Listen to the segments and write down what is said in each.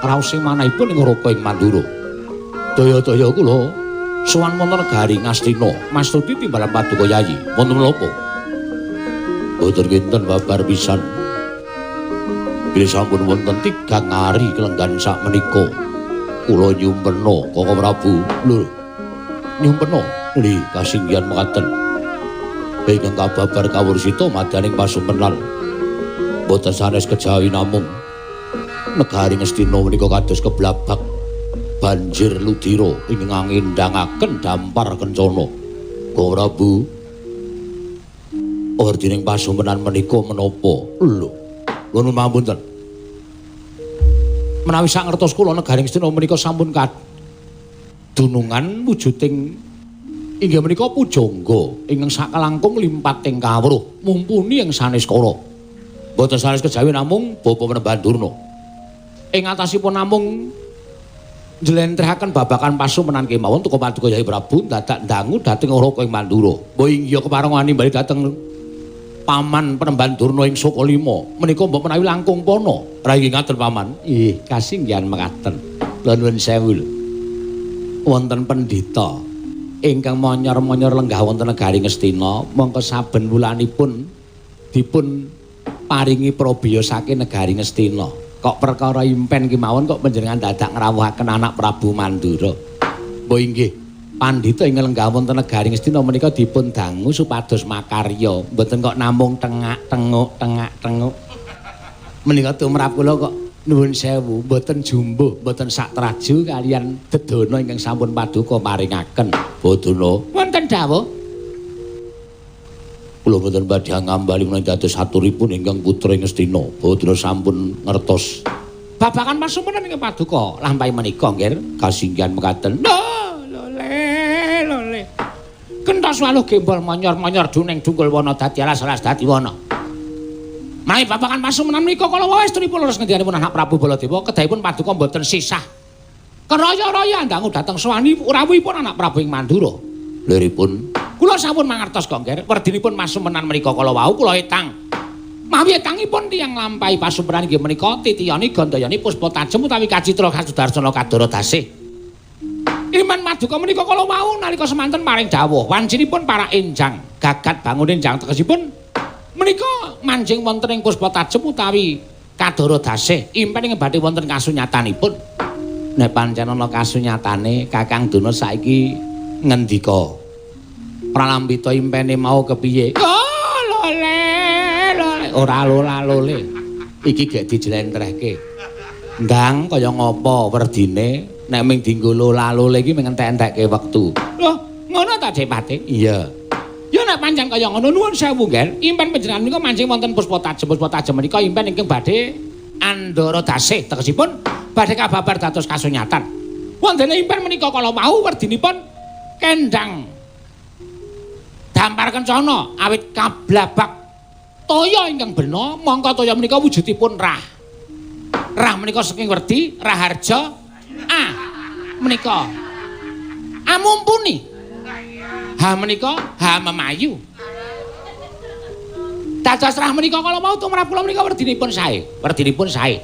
raos sing manahipun ing Raka ing Mandura. Daya-daya kula sowan wonten negari Ngastina, mastuti timbalan Paduka Yayi. Wonten menapa? Boten kinten babar pisan. Bilih sampun wonten 3 ngari kelenggan sak menika. Kula nyumpena Kakang Prabu. Lho. Nyumpena nggih kasinggihan mekaten. Ingkang kababar kawursita madaning pasumpenan. Boten sanes kejawi namung negari Ngastina menika kados keblabak banjir ludira ingkang ngendhangaken dampar kencana. Kakang Prabu, ordining pasumpenan menika menapa? Lho, nuwun pamunten. Menawi sak ngertos kula negari Ngastina menika sampun kadunungan wujuding inggih menika pujangga ingkang sakalangkung limpating kawruh mumpuni ing saneskara. Boten sanes kejawi namung Bapa Penembahan Durna. Ing atasipun namung njlentrehaken babakan pasumpenan kemawon Tuka Paduka Yayi Prabu dadak ndangu dhateng Raka ing Mandura. Mbok inggih keparengani bali dhateng Paman Penembahan Durna ing Sokalima. Menika mbok menawi langkung pana. Rayi ngaten Paman. Nggih, kasinggihan mekaten. Kula nuwun sewu lho. Wonten pendhita ingkang monyor-monyor lenggah wonten negari Ngastina, mongko saben wulanipun dipun paringi prabeya saking negari Ngastina. Kok perkara impen kemawon kok panjenengan dadak ngrawuhaken anak Prabu Mandura. Mbok inggih, pandhita ing lenggah wonten negari Ngastina menika dipun dangu supados makarya, mboten kok namung tengak-tenguk. Menika tumrap kula kok nuwun sewu, mboten jumbuh, mboten sak traju kalian dedana ingkang sampun Paduka maringaken. Bodana wonten dawuh. Kula mboten badhe ngambali menawi dados aturipun ingkang putra Ngastina. Bodana sampun ngertos babakan pasumpenan ingkang Paduka lampahi menika nggih kasinggihan mekaten. Lole. Kentos waluh gembol monyor-monyor duning dungkul wana dadi alas-alas dadi wana. Menawi babakan pasumpenan menika kala westunipun leres ngendikanipun anak Prabu Baladewa kedahipun Paduka mboten sisah. Keraya-raya ndangu dhateng sowani rawuhipun anak Prabu ing Mandura. Liripun kula sampun mangertos kok nggih, werdinipun pasumpenan menika kala wau kula etang. Mawi etangipun tiyang lampahi pasumpenan inggih menika titiyani gandayani puspa tajem utawi kacitra kasudarsana kadara dasih. Iman Paduka menika kala wau nalika semanten paring dawuh, wancinipun para enjang, gagat bangun enjang tegesipun menika manjing wonten ing puspa tajem utawi kadara dasih, impen ing badhe wonten kasunyatanipun. Nek pancen ana kasunyatane Kakang Duna saiki ngendika pralambita impene mau kepiye? Oh, lole. Ora lola-lole. Iki gek dijlentrehke. Ndang kaya ngapa werdine nek ming dienggo lola-lole iki ming entek-entekke wektu. Loh, ngono ta Depati? Iya. Ya nek pancen kaya ngono nuwun sewu, Ngger. Impen panjenengan menika mancing wonten puspa tajem menika impen ingkang badhe andhara dasih tegesipun badhe kababar dados kasunyatan. Wondene impen menika kala wau werdinipun kendang dampar kencana awit kablabak toya ingkang bena mongko toya menika wujudipun rah. Rah menika saking werdi raharja menika mumpuni. Ha menika ha memayu. Dados rah menika kala mau tumrap kula menika werdinipun sae. Werdinipun sae.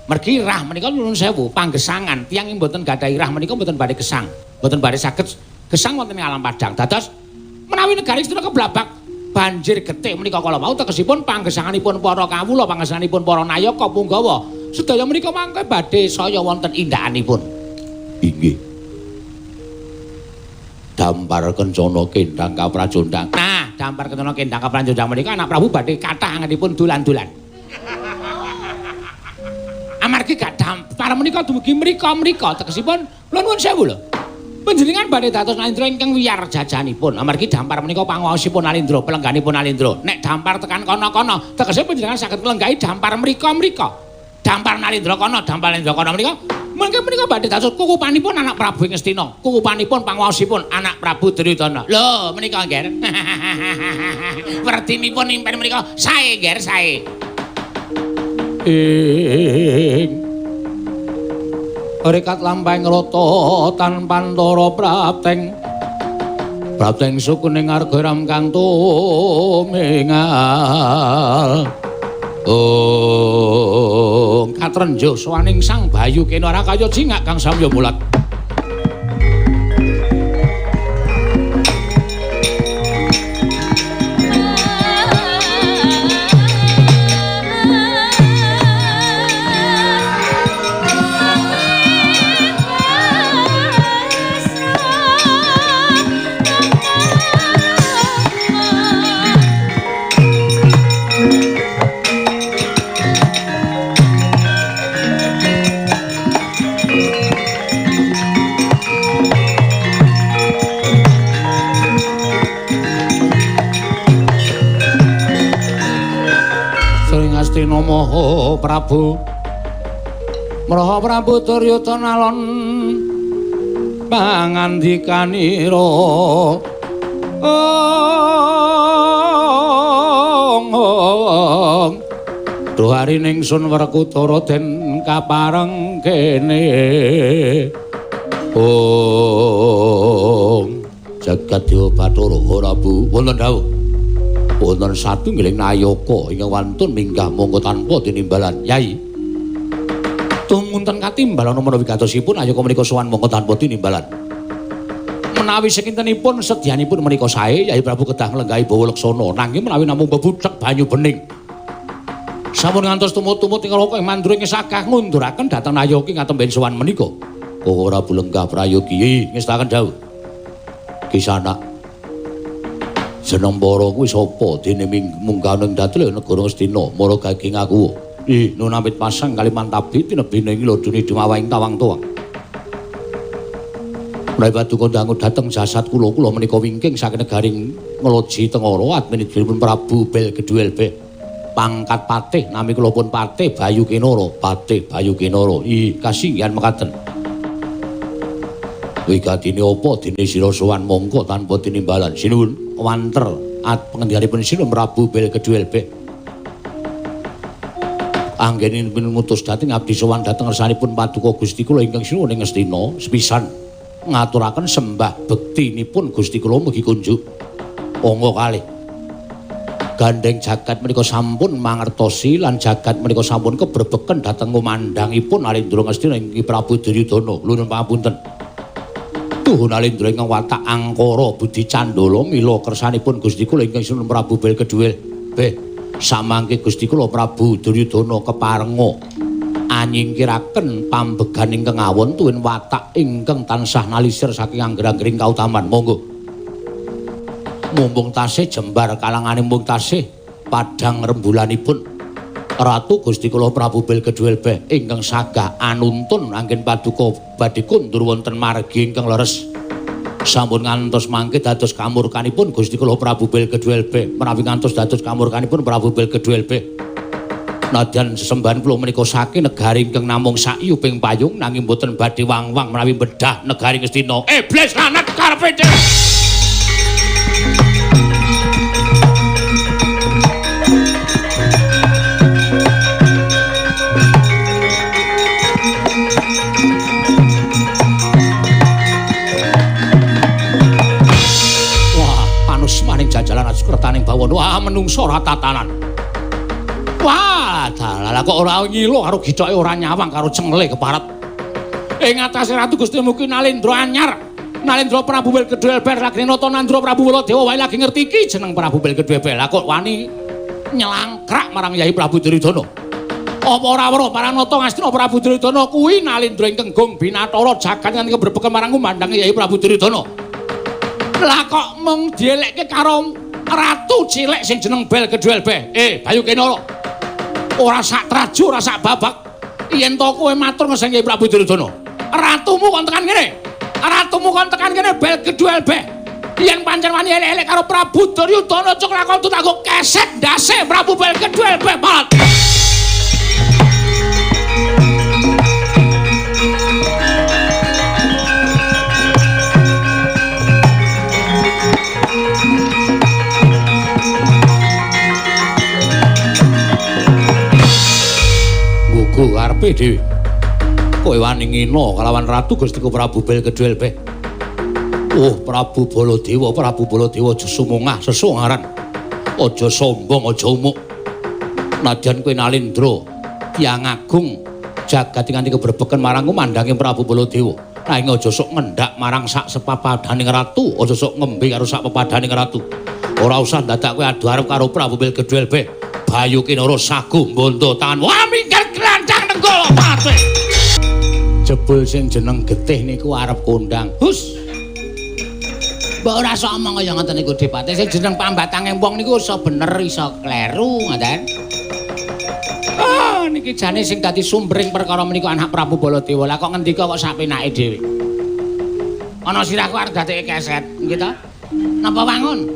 Mergi rah menika nuwun sewu panggesangan tiyang mboten gadahi rah menika mboten badhe gesang. Mboten badhe saged gesang wonten ing alam padang. Dados menawi negari Ngastina keblabak banjir getih menika kala wau tegesipun panggesanganipun para kawula, panggesanganipun para nayaka punggawa sedaya menika mangke badhe saya wonten indakanipun. Inggih. Dampar kencana kendhang kaprajondang. Nah, dampar kencana kendhang kaprajondang menika anak Prabu badhe kathah anganipun dulan-dulan. Amargi gak dampar menika dumugi mrika-mrika tegesipun kula nuwun sewu lho. Panjenengan badhe dados Nalindra ingkang wiyar jajanipun. Amargi dampar menika panguwasipun Nalindra, pelengganipun Nalindra. Nek dampar tekan kono-kono, tegese panjenengan saged nglenggahi dampar mrika-mrika. Dampar Nalindra kono, dampar Nalindra kono menika mengke menika badhe dados kukupanipun anak Prabu ing Ngastina, kukupanipun panguwasipun anak Prabu Duryudana. Lho, menika nggih. Werdinipun impen menika sae nggih, sae. Rekat lampahing rata tan Pantara prapteng sukuning arga ram kang tumingal Katrenjo sawaning Sang Bayu Kenara kaya jingak kang samya mulat. Maha Prabu Maha Prabu Duryudana nalon pangandikanira Duhari ningsun Werkudara den kapareng kene jagat Dewa Bathara Prabu wonten dawuh wonten satunggiling nayaka ingkang wantun minggah monggo tanpa tinimbalan Yai tumunten katimbal ana menawi katosipun ayaka menika sowan monggo tanpa tinimbalan menawi sekintenipun sedyanipun menika sae Yai Prabu kedah nglenggahi bawa leksana nanging menawi namung bebudhek banyu bening sampun ngantos tumut-tumut ing raka mandura ing sakah ngunduraken dhateng nayaki ngatemben sowan menika ora bulenggah prayogi ngestaken dawuh Kisana jeneng para kuwi sapa dene mungkaning datel negara Ngastina mara gaging aku nunamit pasang Kalimantabi tinebine ing lodune dumawahing tawang-tawang menawi paduka dangu dhateng jasad kula menika wingking saking negaring Ngloji Tengara adminipun Prabu Belgedwelbe pangkat patih nami kula pun Patih Bayu Kenara kasinggihan mekaten wigatine apa dene sira sowan mongko tanpa tinimbalan sinuwun wanter pengendikanipun Sinuwun Prabu Belgedwelbe anggenipun mutus dhateng abdi sowan dhateng ngersanipun paduka Gusti kula ingkang sinuwun ing Ngastina sepisan ngaturaken sembah bektinipun Gusti kula mugi kunjuk angga kalih gandeng jagat menika sampun mangertosi lan jagat menika sampun kebrebeken dhateng kumandhangipun Alendra Ngastina inggih Prabu Duryudana nuwun pangapunten Tuhun Alendra ingkang watak angkara budi candala mila kersanipun Gusti kula ingkang Sinuwun Prabu Belgedwelbe samangke Gusti kula Prabu Duryudana keparenga anyingkiraken pambegan ingkang awon tuwin watak ingkang tansah nalisir saking angger-anggering kautaman monggo mumpung tasih jembar kalangane mumpung tasih padhang rembulanipun Ratu Gusti kula Prabu Belgedwelbe ingkang sagah anuntun anggen paduka badhe kundur wonten margi ingkang leres sampun ngantos mangke dados kamurkanipun Gusti kula Prabu Belgedwelbe menawi ngantos dados kamurkanipun Prabu Belgedwelbe nadyan sesembahan kula menika saking negari ingkang namung sakyuping payung nanging boten badhe wang-wang menawi bedah negari Ngastina iblis lanat karepe dhewe jajalan Sukertaning Bawana wah menungso ora tatanan wah dalah kok ora ngilo karo gicoke ora nyawang karo cengle keparet ing atase Ratu Gusti Muki Nalendra anyar Nalendra Prabu Belgedwelbe lagi nata Nandra Prabu Baladewa wae lagi ngerti iki jeneng Prabu Belgedwelbe lah kok wani nyelangkrak marang Yai Prabu Duryudana apa ora weruh Paranata Ngastina Prabu Duryudana kuwi Nalendra ingkang gong Binathara jagat nganti kebrebeken marang kumandhange Yai Prabu Duryudana lah kok mung dielekke karo ratu cilik sing jeneng Belgedwelbe Bayu Kenara ora sak traju ora sak babak yen to kowe matur ngeseng Yai Prabu Duryudana ratumu kon tekan kene Belgedwelbe yen pancen wani elek-elek karo Prabu Duryudana cuk lakon tak go keset ndase Prabu Belgedwelbe banget karepe dhewe kowe wani ngina kalawan Ratu Gusti Prabu Belgedwelbe Prabu Baladewa aja sumungah sesungaran aja sombong aja umuk Nadyan kowe Nalindra tiyang agung jagat nganti keberbeken marang kumandhange Prabu Baladewa. Nanging aja sok ngendhak marang sak sepapadaning ratu, aja sok ngembe karo sak pepadaning ratu. Ora usah dadak kowe adu arep karo Prabu Bilgedwelbe. Bayu Kinara sagu mbondo tangan. Wah minggat glancang nenggala pate. Jebul sing jeneng Getih niku arep kondang. Hus. Mbok ora sok omong kaya ngoten niku Dipati. Sing jeneng pambatange wong niku iso bener iso kleru ngoten. Ah niki jane sing dadi sumbering perkara menika anak Prabu Baladewa. Lah kok ngendika kok sapenake dhewe. Ana sirahku arep dadekke keset, nggih ta? Napa wangun?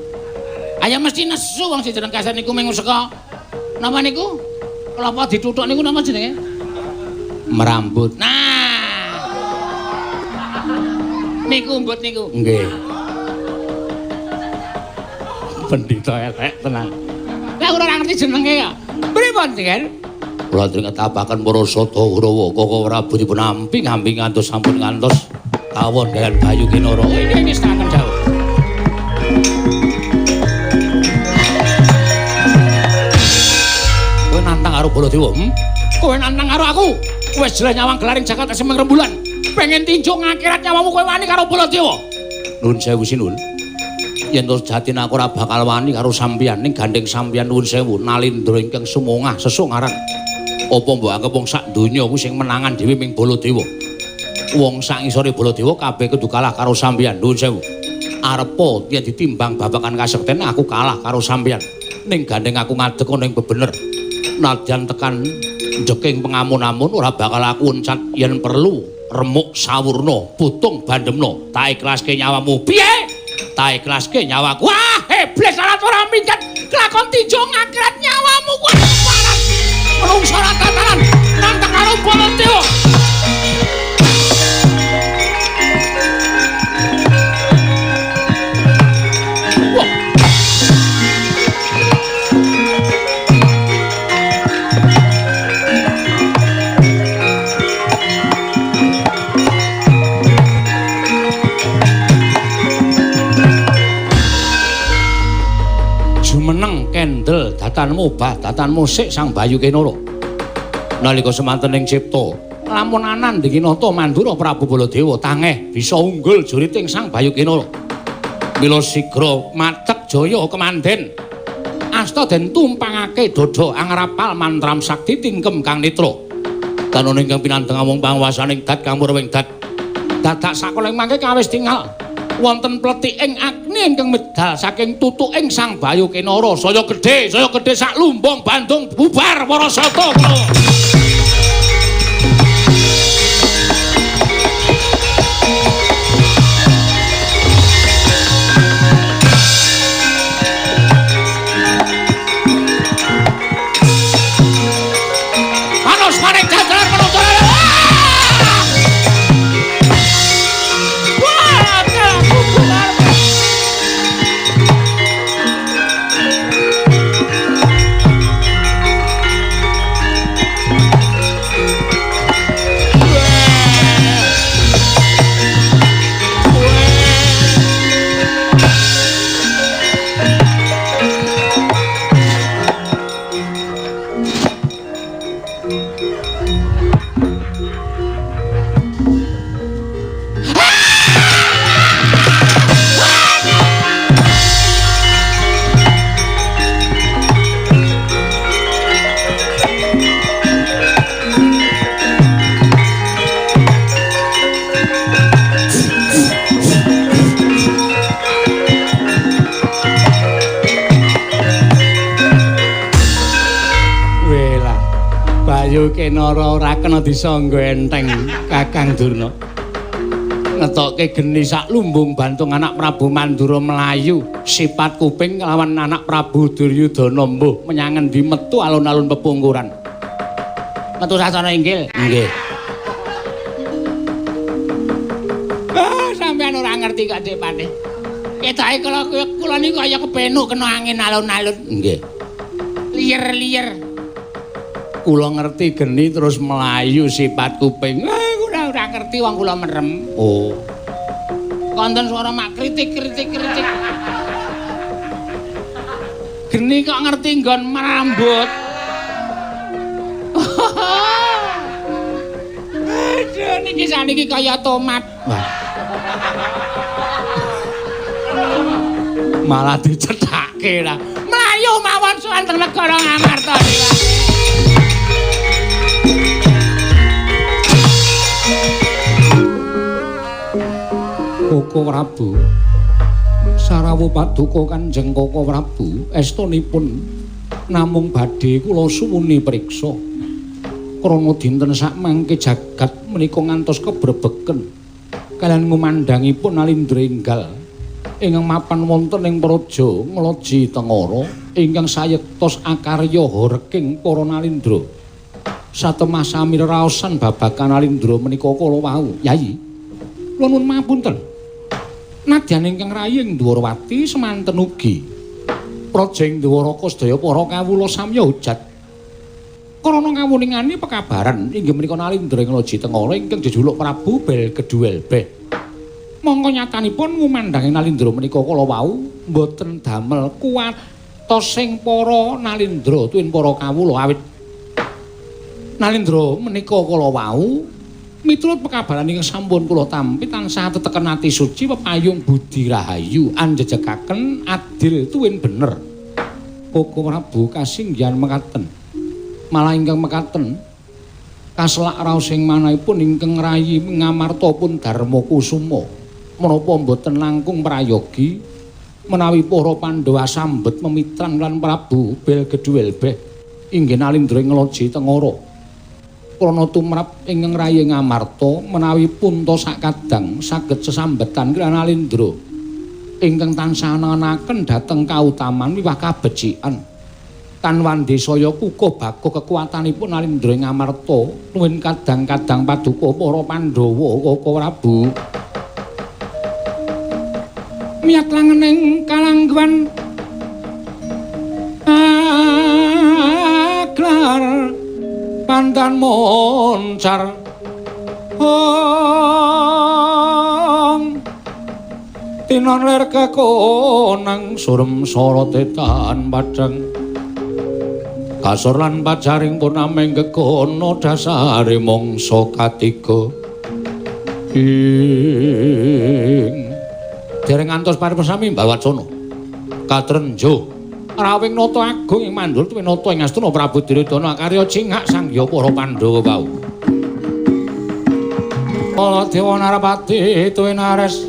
Ayo mesti nesu wong sing jeneng keset niku mung saka napa niku? Kelapa dituthuk niku napa jenenge? Merambut. Nah. Niku mbut niku. Nggih. Pendhita elek tenan. Lah ora ngerti jenenge ya. Pripun, Jen? Kula ajeng ngetapaken para Sada Kurawa Koko Prabu dipun amping-amping ngantos sampun ngantos kawon dalan Bayu Kinara. Ini wis tenaken jauh. Kowe nantang karo Baladewa? Kowe nantang karo aku? Wis jelas nyawang gelaring jagat semeng rembulan. Pengen tinjuk ngakhirat nyawamu kowe wani karo Baladewa. Nuwun sewu Sinul. Yen to sejatine aku ora bakal wani karo sampeyan ning gandeng sampeyan nuwun sewu Nalindra ingkang sumungah sesongaran. Apa mbok anggap wong sak donya ku sing menangan dhewe ming Baladewa. Wong sak ngisore Baladewa kabeh kudu kalah karo sampeyan nuwun sewu. Arepa yen ditimbang babagan kasekten aku kalah karo sampeyan. Ning gandeng aku ngadeg ana ing bebener. Nadyan tekan jeking pengamun-amun ora bakal aku uncat yen perlu remuk sawurna putung bandemna tak ikhlaske nyawamu. Piye? Tak ikhlaske nyawaku. Wah, iblis salat ora minggat. Kelakon tinjau ngakhirat nyawamu kuwi parat. Menungso ora tataran nantang karo Baladewa. Meneng kendel datanmu bah datanmu sik Sang Bayu Kinara nalika semanten ing cipta lamun anan Dinata Mandura Prabu Baladewa tangeh bisa unggul juriting Sang Bayu Kinara mila sigra matek jaya kemanden asta den tumpangake dada angrapal mantram sakti tingkem kang nitra tanun ingkang pinanteng amung panguwasaning dat kang murawing dat dadak sakoleng mangke kawis tingal wonten pletiking agni ingkang medal saking tutuking Sang Bayu Kinara saya gedhe sak lumbung Bandung bubar para sata. Panos maning jajaran menuju Bayu Kinara ora kena disangga enteng Kakang Durna. Ngetokke geni sak lumbung bantung anak Prabu Mandura melayu sipat kuping lawan anak Prabu Duryudana mbuh menyang endi metu alun-alun pepungkuran. Metu sasana inggil. Nggih. Sampeyan ora ngerti kok Dik Pati. Ketake kula niku kaya kepenuk kena angin alun-alun. Nggih. Liyer-liyer. Kula ngerti geni terus melayu sipat kuping. Ora ngerti wong kula merem. Oh. Konten suara mak kritik. Geni kok ngerti nggon merambut. iki saniki kaya tomat. Malah dicethake lah. Mlayu mawon suwanteng negara Ngamarta Dewa. Koko Prabu Sarawu Paduka Kanjeng Koko Prabu estunipun namung badhe kula suwuni priksa krana dinten sak mangke jagat menika ngantos kebrebeken kaliyan ngumandhangipun Alindra enggal ingkang mapan wonten ing praja Ngloji Tengara ingkang sayektos akarya reking para Nalindra satemah sami raosan babagan Alindra menika kala wau Yayi kula nuwun mapunten nadyan ingkang raying Dwarawati semanten ugi praja ing Dwaraka sedaya para kawula samya hujat krana ngawuningani pekabaran inggih menika Nalindra Ngloji Tengara ingkang jejuluk Prabu Belgeduelbeh mongko nyatanipun ngumandhangi Nalindra menika kala wau mboten damel kuwatosing para Nalindra tuwin para kawula awit Nalindra menika kala wau miturut pekabaran ingkang sampun kula tampi tansah teteken ati suci pepayung budi rahayu anjejegaken adil tuwin bener Koko Prabu kasinggihan mekaten malah ingkang mekaten kaselak raos ing manahipun ingkang rayi Ngamarta pun Darma Kusuma menapa mboten langkung prayogi menawi para Pandhawa sambet memitran lan Prabu Belgeduelbeh inggih Nalindra Ngloji Tengara krana tumrap ingkang rayi Ngamarta menawi punta sakadang saged sesambetan kaliyan Nalindra ingkang tansah nenaken dhateng kautaman miwah kabecikan tanwandi saya kukuh bago kekuatanipun Nalindra Ngamarta nuwun kadang-kadang paduka para Pandhawa Koko Prabu miat langening kalangguan aglar pandan moncar tinon ler kekonang surem sorotetan padang kasor lan pajaring pun ameng kekono dasare mongso katiga dereng ngantos paripesami Mbawacana katrenjo rawing nata agung ing mandul tuwin nata ing Astana Prabu Duryudana karya cingak sangya para Pandhawa wau Para Dewa Narapati tuwin ares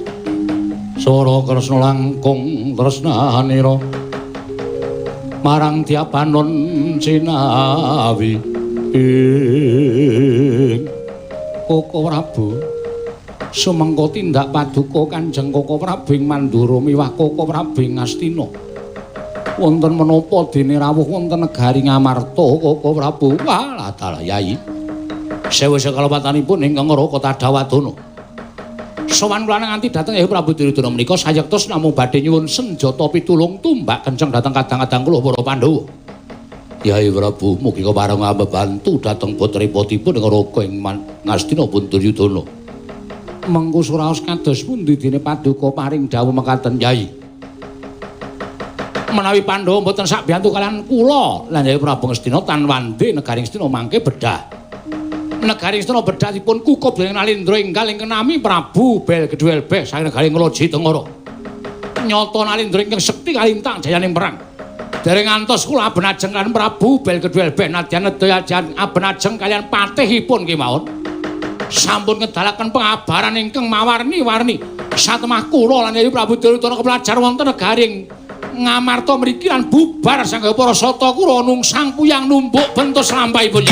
Sora Kresna langkung tresnanira marang Diapanon Cinawi Koko Prabu sumengko tindak paduka Kanjeng Koko Prabu ing Mandura miwah Koko Prabu ing Astina wonten menapa dene rawuh wonten negari Ngamarta Koko Prabu walah dalah Yayi sewu sekalepatanipun ingkang Raka Tadawadana sowan kula nganti dhateng Hyang Prabu Duryudana menika sayektos namung badhe nyuwun senjata pitulung tumbak kenceng dhateng kadang-kadang kula para Pandhawa Yai Prabu mugi kepareng mbantu dhateng putripotipun ing Raka ing Ngastina pun Duryudana mengko suraos kados pundi dene paduka paring dawuh mekaten Yai menawi Pandhawa mboten sak biyantu kalian kula lan Yai Prabu Ngastina tanwandi negari Ngastina mangke bedah negari Ngastina bedah dipun kukup dening Nalindra enggal ingkang nami Prabu Belgeduelbeh saking negari Ngloji Tengara nyata Nalindra ingkang sekti kalintang jayaning perang dereng ngantos kula aben-ajeng kaliyan Prabu Belgeduelbeh nadyan nedaya aben-ajeng kaliyan patihipun kemawon sampun ngedalaken pengabaran ingkang mawarni-warni satemah kula lan Yai Prabu Duryudana kepelajar wonten negari Ngamarta mriki lan bubar sanggaya para sata kula nungsang puyang numbuk bentus lampahipun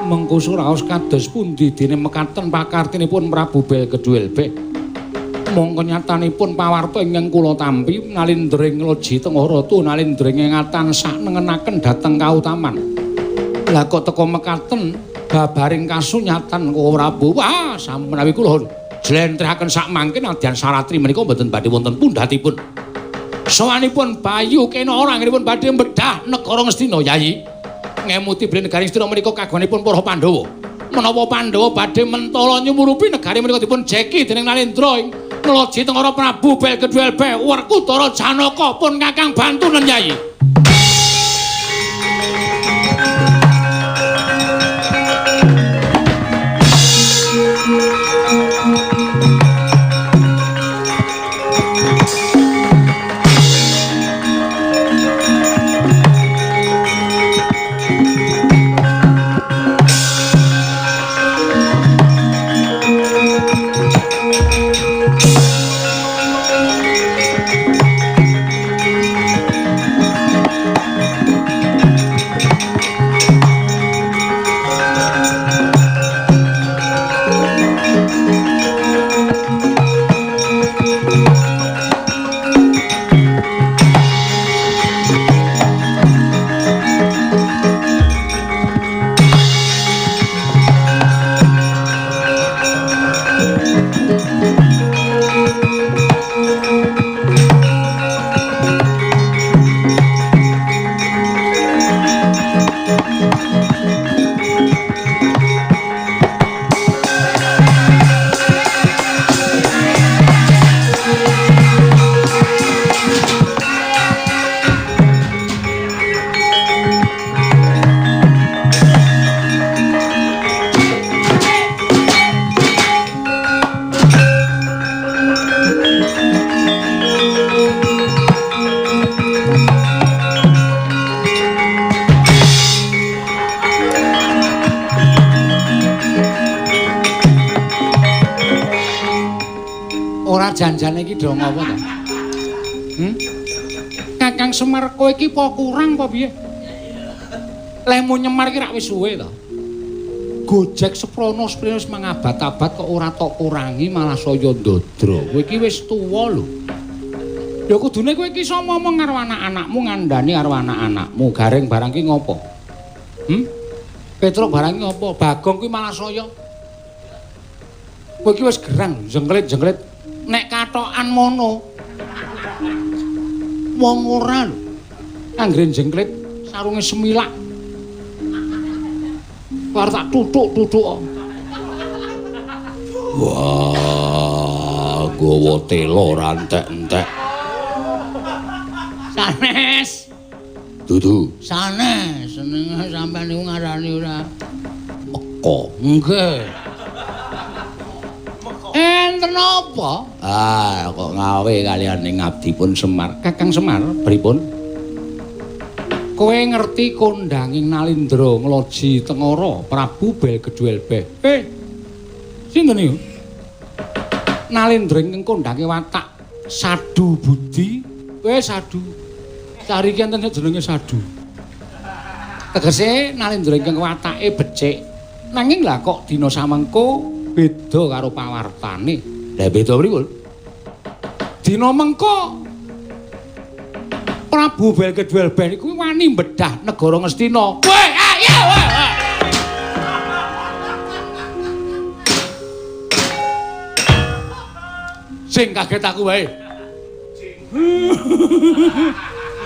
mengko suraos kados pundi dene mekaten pakartinipun Prabu Belgeduelbeh mongko nyatanipun pawarta ingkang kula tampi Nalindra Ngloji Tengara tu Nalindra ingkang tansah nengenaken dhateng kautaman lah kok teka mekaten babaring kasunyatan Koko Prabu wah samenawi kula jlentrehaken sak mangke nadyan saratri menika mboten badhe wonten pundhatipun sawanipun Bayu Kena anggenipun badhe mbedah negara Ngastina Yayi ngemuti beli negari Ngastina menika kagunganipun para Pandhawa menapa Pandhawa badhe mentala nyumurupi negari menika dipun jeki dening Nalindra Ngeloji Tengara Prabu Belgedwelbe Werkudara Janaka pun Kakang bantunen Nyai. Janjane iki dong apa to? Kakang Semar kowe iki apa kurang apa piye? Lemu nyemar iki rak wis suwe to. Gojek seprono sprinus mangabad-abad kok ora tok kurangi malah saya ndodro. Kowe iki wis tuwa lho. Ya kudune kowe iki iso ngomong karo anak-anakmu ngandani karo anak-anakmu. Gareng barang ki ngopo? Petruk barang ki ngopo? Bagong kuwi malah saya. Kowe iki wis gerang jengklit-jengklit. Nek katokan mono wong ora lho anggere jengklit sarunge semilak bar tak tutuk wah gowo telo rantek-entek sanes dudu sanes seneng sampean niku ngarani ora meko nggih enten apa? Kok ngawe kalian ning ngabdipun Semar. Kakang Semar, pripun? Kowe ngerti kondanging Nalindra ngloji Tengara Prabu Belgedwelbe. Sinten niku? Nalindra ingkang kondange watak Sadu Budi. Sadu. Cari iki enten jenenge Sadu. Tegese Nalindra ingkang watake becik. Nanging lah kok dina samengko beda karo pawartane. Lah beda pripun? Dina mengko Prabu Belgedwelbe niku wani mbedah negara Ngastina. Kowe ayo. Sing kaget aku wae.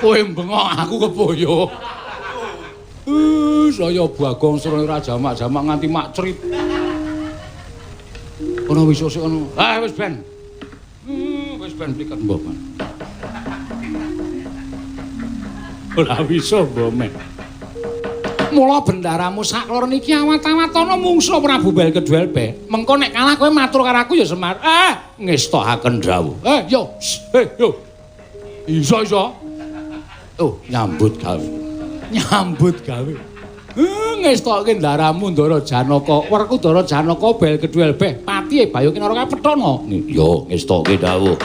Kowe bengok aku keboyo. Saya Bagong Sura ora jamak-jamak nganti mak crit. Ono wis sik ono. Wis ben. Wis ben pliket mbok. Ora bisa mbok men. Mula bendaramu saklor niki awat-awatana mungsuh Prabu Belgedwelbe. Mengko nek kalah kowe matur karo aku ya Semar. Ngestokaken dawuh. Yo. Yo. Iso. Oh, nyambut gawe. Ngestokke ndaramu Ndara Janaka, Werkudara Janaka Belgedwelbe, Pati Bayu Kinara Kapethana. Yo, ngestokke dawuh.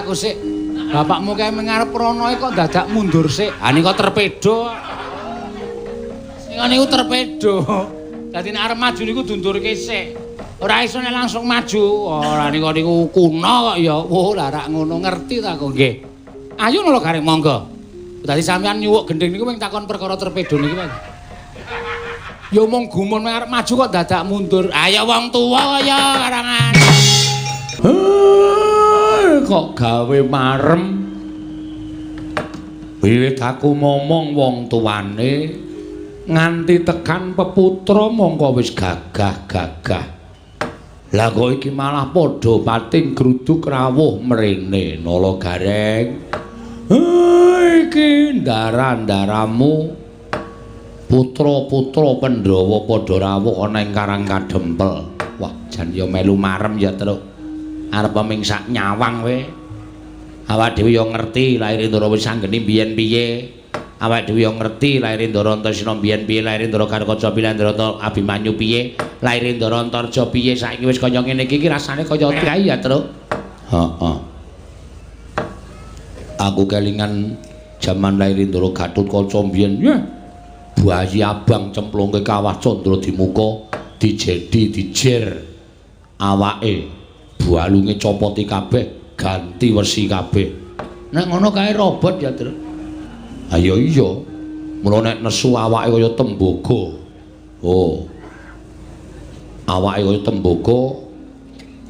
Sik. Bapakmu kae mengarep ronoe kok dadak mundur sik. Ha niku torpedo. Sing niku torpedo. Dadi nek arep maju niku dundurke sik. Ora iso nek langsung maju. Ora niku kuno kok ya. Lah rak ngono ngerti ta kok nggih. Ayo nolo garing monggo. Dadi sampean nyuwuk gending niku mung takon perkara torpedo niki, Pak. Ya mung gumun arep maju kok dadak mundur. Ayo wong tuwa kaya karangan. Kok gawe marem. Wiwit aku momong wong tuwane nganti tekan peputra mongko wis gagah-gagah. Lah kok iki malah padha pating gruduk rawuh mrene Nala Gareng. Iki ndara-ndaramu putra-putra Pandhawa padha rawuh ana ing Karang Kadempel. Wah, jan ya melu marem ya, Truk. Arep mingsak nyawang kowe. Awak dhewe ya ngerti laire Ndara wis anggene biyen piye. Awak dhewe yo ngerti laire Ndara Antasena biyen piye, laire Ndara Karkaca piye, Ndara Abimanyu piye, laire Ndara Antarja piye, saiki wis kaya ngene iki rasane kaya kiai ya, Truk. Heeh. Aku kelingan jaman laire Ndara Gatotkaca biyen, ya. Bayi abang cemplungke kawah Candra Dimuka, dijedi dijer awake, balunge copoti kabeh, ganti wesi kabeh. Nek ngono kae robot ya, Truk. Ayo iya, mula nek nesu awake kaya tembaga. Oh. Awake kaya tembaga,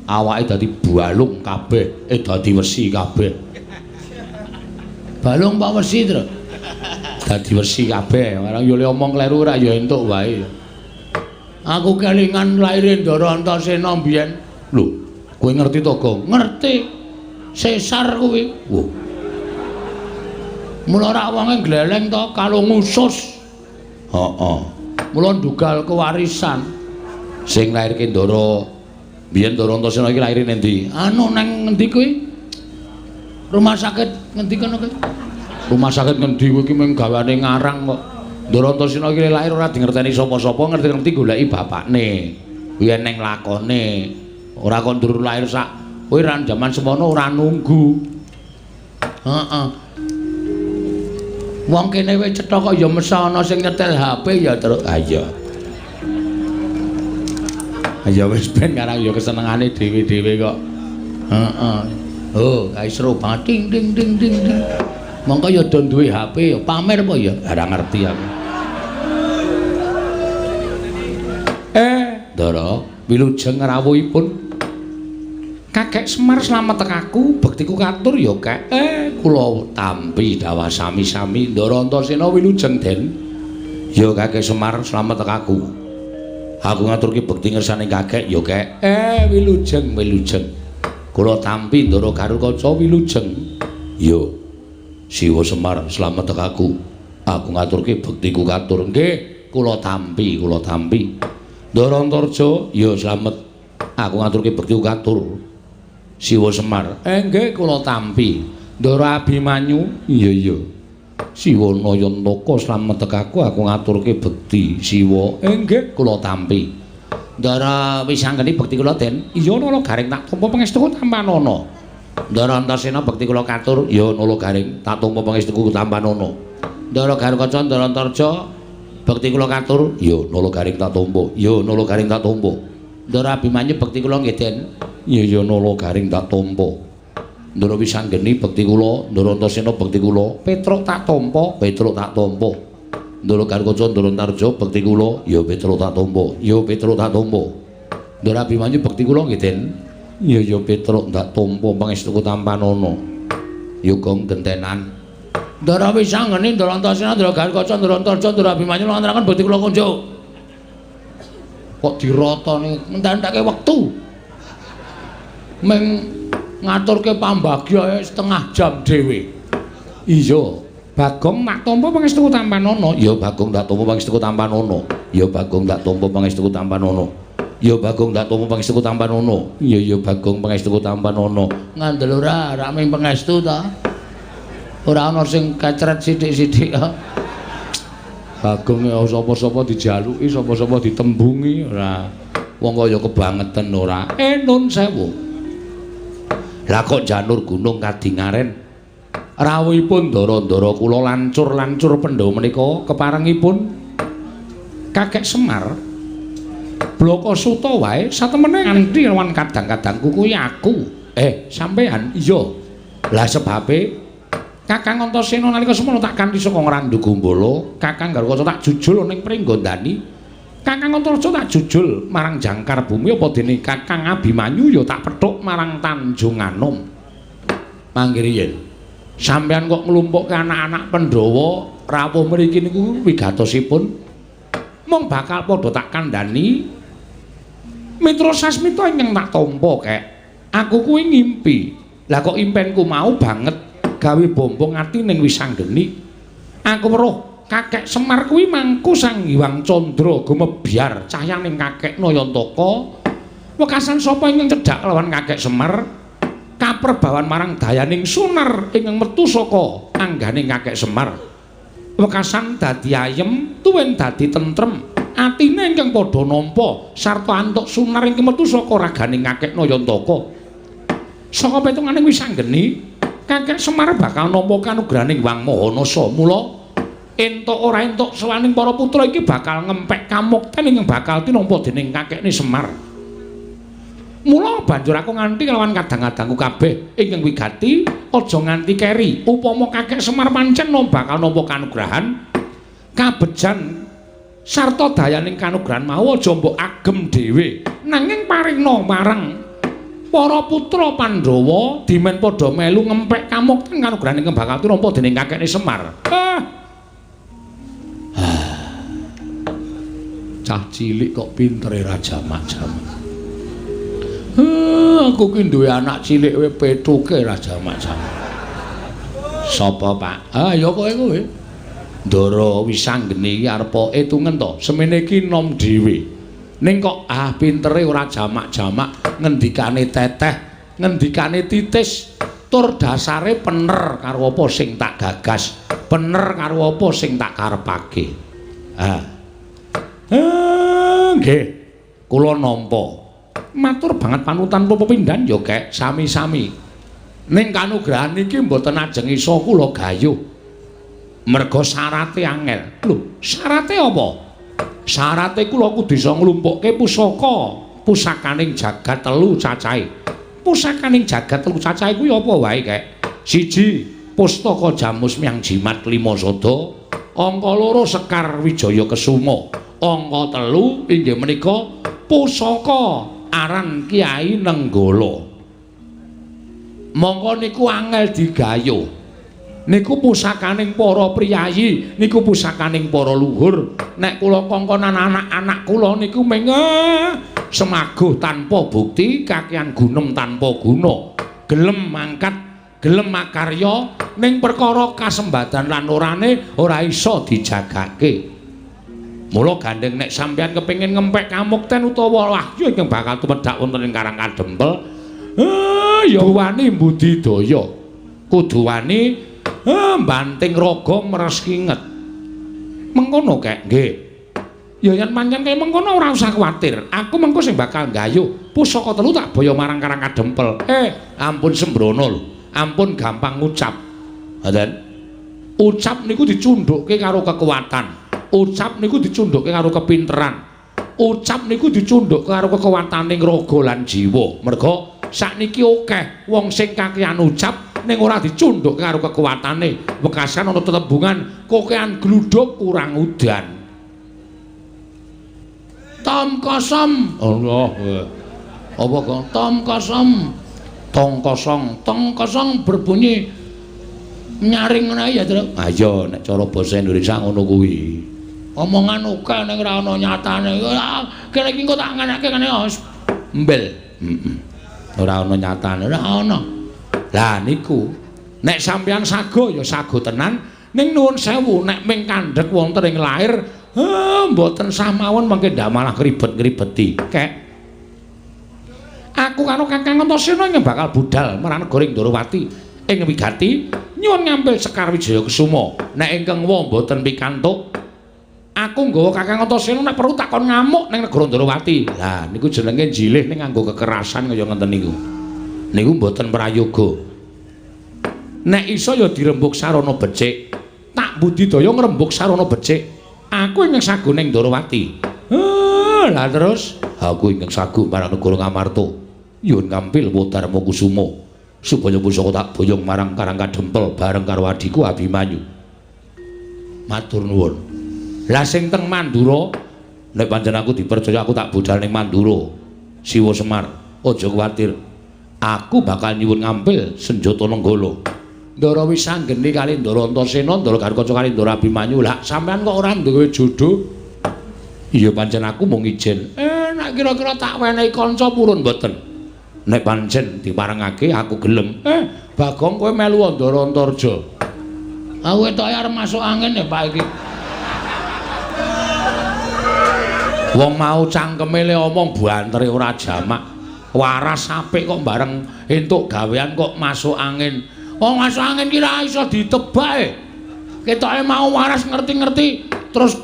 awake dadi balung kabeh, dadi wesi kabeh. Balung apa wesi, Tru? Dadi wesi kabeh. Barang yo le omong kleru ora ya entuk wae. Aku kelingan laire Ndara Antasena biyen. Lho, kowe ngerti to, Gong? Ngerti. Sesar kuwi. Wah. Mula rak wonge gleleng to kalung usus. Heeh. Mula ndugal kewarisan. Sing lairke Ndara biyen Ndara Antasena iki laire ning ndi? Anu nang ngendi kuwi? Rumah sakit ngendi kono kuwi? Rumah sakit ngendi kuwi iki mung gawane ngarang kok. Ndara Antasena iki lair ora dingerteni sapa-sapa, ngerti-ngerti goleki bapakne. Kuwi eneng lakone. Ora kok ndur lair sak. Kowe ran jaman semono ora nunggu. Heeh. Wong kene wis cetha kok ya mesti ana sing nyetel HP ya, Truk. Ha iya. Ya wis ben karang ya kesenengane dhewe-dhewe kok. Heeh. Oh, kae seru banget ting ting ting ting ting. Mongko ya do duwe HP ya pamer apa ya? Ora ngerti aku. Ndara, wilujeng rawuhipun. Kakek Semar slamet tekaku, bektiku katur ya, Kek. Kula tampi dawah sami-sami Ndara Antasena wilujeng, Den. Ya Kakek Semar slamet tekaku. Aku ngaturke bekti ngersane Kakek ya, Kek. Wilujeng, wilujeng. Kula tampi Ndara Karkaca wilujeng. Ya. Siwa Semar slamet tekaku. Aku ngaturke bektiku katur. Nggih, kula tampi, kula tampi. Ndara Antarja ya slamet. Aku ngaturke bektiku katur. Siwa Semar, nggih kula tampi. Ndara Abimanyu, iya. Siwa Nayantaka slamet tekaku, aku ngaturke bekti. Siwa, nggih kula tampi. Ndara wis anggeni bekti kula, Den. Iya Nala Garing tak tampa pangestuku tampanana. Ndara Antasena bekti kula katur, ya Nala Garing tak tampa pangestuku tampanana. Ndara Karkaca, Ndara Antarja bekti kula katur, ya Nala Garing tak tampa, ya Nala Garing tak tampa. Ndara Abimanyu bekti kula nggih, Den. Ya Nala Garing tak tampa. Ndara wis anggeni bekti kula, Ndara Antasena bekti kula, Petruk tak tampa, Petruk tak tampa. Ndara Karkaca, Ndara Antarja bekti kula, ya Petruk tak tampa, ya Petruk tak tampa. Ndara Abimanyu bekti kula nggih, Den. Ya Petruk tak tampa pangestuku tampanana. Ya Gong gentenan. Ndara wis anggeni Ndara Antasena, Ndara Karkaca, Ndara Antarja, Ndara Abimanyu nglantaraken bekti kula kunjuk. Kok dirotone ngentek-entekke wektu. Meng ngaturke pambagya setengah jam dhewe. Iya, Bagong tak tampa pangestuku tampanana. Ya Bagong tak tampa pangestuku tampanana. Ya Bagong tak tampa pangestuku tampanana. Ya Bagong tak tampa pangestuku tampanana. Ya Bagong pangestuku tampanana. Ngandel ora ming pangestu ta. Ora ana sing kecret sithik-sithik. Bagong sapa-sapa dijaluki, sapa-sapa ditembungi ora. Wong kaya kebangetan ora. Nun sewu. Lah kok janur gunung kadingaren. Rawuhipun Ndara-ndara kula lancur-lancur Pandhawa menika keparengipun Kakek Semar. Blaka suta wae satemene nganti lawan kadang-kadangku kuwi aku. Sampean iya. Lah sebabe Kakang Antasena nalika semono tak kanthi saka Ngrandu Gombala, Kakang Garwaca tak jujul ning Pringgondani. Kakang Antarja tak jujul marang Jangkar Bumi apa dene Kakang Abimanyu ya tak pethuk marang Tanjung Anom. Mangke riyen sampeyan kok nglumpukke anak-anak Pandhawa rawuh mriki niku wigatosipun mung bakal padha tak kandhani Mitra Sasmita ingkang tak tampa kek. Aku kuwi ngimpi. Lah kok impenku mau banget gawe bombong ati ning Wisanggeni. Aku weruh kakek Semar kuwi mangku Sang Hyang Candra gumebyar cahyaning kakek Nayantaka. Wekasan sapa ingkang cedhak lawan kakek Semar? Kaperbawan marang dayaning sunar ingkang metu saka angganing kakek Semar. Wekasan dadi ayem, tuwin dadi tentrem. Atine ingkang padha nampa sarta antuk sunar ingkang metu saka raganing kakek Nayantaka. Saka petunganing Wisanggeni, kakek Semar bakal nampa kanugrahaning Wang Mahanasa. Mula entuk ora entuk sawaning para putra iki bakal ngempek kamukten ingkang bakal tinampa dening kakekne Semar. Mula banjur aku nganti kelawan kadang-kadangku kabeh ingkang wigati aja nganti keri. Upama kakek Semar pancen bakal nampa kanugrahan kabejan sarta dayaning kanugrahan mau aja mbok agem dhewe, nanging paringna marang para putra Pandhawa dimen padha melu ngempek kamukten kanugrahan ingkang bakal tinampa dening kakekne Semar. Cah cilik kok pintere Raja Majapahit. Aku ki duwe anak cilik wae petuke Raja Majapahit. Sapa, Pak? Ya kowe kuwi. Ndara Wisanggeni iki arep etungen to. Semene iki nom dhewe. Ning kok pintere ora jamak-jamak, ngendikane teteh, ngendikane titis, tur dasare bener karo apa sing tak gagas, bener karo apa sing tak karepake. Nggih, kula nampa. Matur banget panutan pepindhan ya kek sami-sami. Ning kanugrahan iki mboten ajeng isa kula gayuh. Merga syarate angel. Lho, syarate apa? Syarate kula kudu isa nglumpukke pusakaning jagat telu cacahe. Pusakaning jagat telu cacahe kuwi apa wae kek? 1 Pustaka Jamus Myang Jimat 5 Sada, angka 2 Sekar Wijaya Kesuma, angka 3 inggih menika pusaka aran Kyai Nenggala. Mongko niku angel digayuh. Niku pusakaning para priyayi, niku pusakaning para luhur. Nek kula kongkonan anak-anak kula niku meng semaguh tanpa bukti, kakehan gunem tanpa guna. Gelem mangkat, gelem makarya ning perkara kasembadan lan orane ora isa dijagake. Mula gandeng nek sampeyan kepengin ngempek kamukten utawa wahyu ingkang bakal tumedhak wonten ing Karang Kadempel, ya wani mbudidaya. Kudu wani banting raga meres kinget. Mengkono kek, nggih. Ya yen pancen kaya mengkono ora usah kuwatir. Aku mengko sing bakal nggayuh pusaka 3 tak boyo marang Karang Kadempel. Ampun sembrono lho. Ampun gampang ngucap. Ngoten. Ucap niku dicundhukke karo kekuatan. Ucap niku dicundhukke karo kepinteran. Ucap niku dicundhukke karo kekuwataning raga lan jiwa. Merga sakniki akeh wong sing kakehan ucap ning ora dicundhukke karo kekuwatane. Wekasan ana tetembungan kokehan gluduk kurang udan. Tom kosong. Allah. Apa kok? Tom kosong. Tong kosong berbunyi nyaring ngene ya, Tru. Iya, nek cara basa Indonesia ngono kuwi. Omongan akeh ning ora ana nyatane. Kene iki engko tak nganake kene mbel. Ora ana nyatane, ora ana. Lah niku nek sampeyan sago ya sago tenan, ning nuwun sewu nek ming kandhek wonten ing lair, mboten sah mawon mangke ndak malah ribet-ribeti. Kek aku karo Kakang Antasena yang bakal budal marang negara Ndrawati ing wigati nyuwun ngambil Sekar Wijaya Kesuma. Nek ingkang wa mboten pikantuk, aku nggawa Kakang Antasena nek perlu takon ngamuk ning negara Ndrawati. Lah niku jenenge jilih ning nganggo kekerasan kaya ngenten niku. Niku mboten prayoga. Nek iso ya dirembuk sarana becik. Tak budidaya ngrembuk sarana becik. Aku ingkang sagu ning Ndrawati. Lah terus aku ingkang sagu marang negara Ngamarta. Nyuwun ngampil Dharma Kusuma. supaya pusaka tak boyong marang Karangkadempel bareng karo adhiku Abimanyu. Matur nuwun. Lah sing teng Mandura nek pancen aku dipercaya aku tak budal ning Mandura. Siwa Semar, aja kuwatir. Aku bakal nyuwun ngampil senjata Nenggala. Ndara Wisanggeni kali Ndara Antasena, Ndara Garkaca kali Ndara Abimanyu. Lah sampean kok ora duwe jodoh? Iya pancen aku mung ijin. Nek kira-kira tak wenehi kanca purun mboten. Nek pancen diparengake aku gelem. Bagong kowe melu Ndara Antarja. Aku ketoke arep masuk angin ya Pak iki. Wong mau cangkeme le omong bantere ora jamak. Waras apik kok bareng entuk gawean kok masuk angin. Wong masuk angin ki ra iso ditebak. Ketoke mau waras ngerti-ngerti terus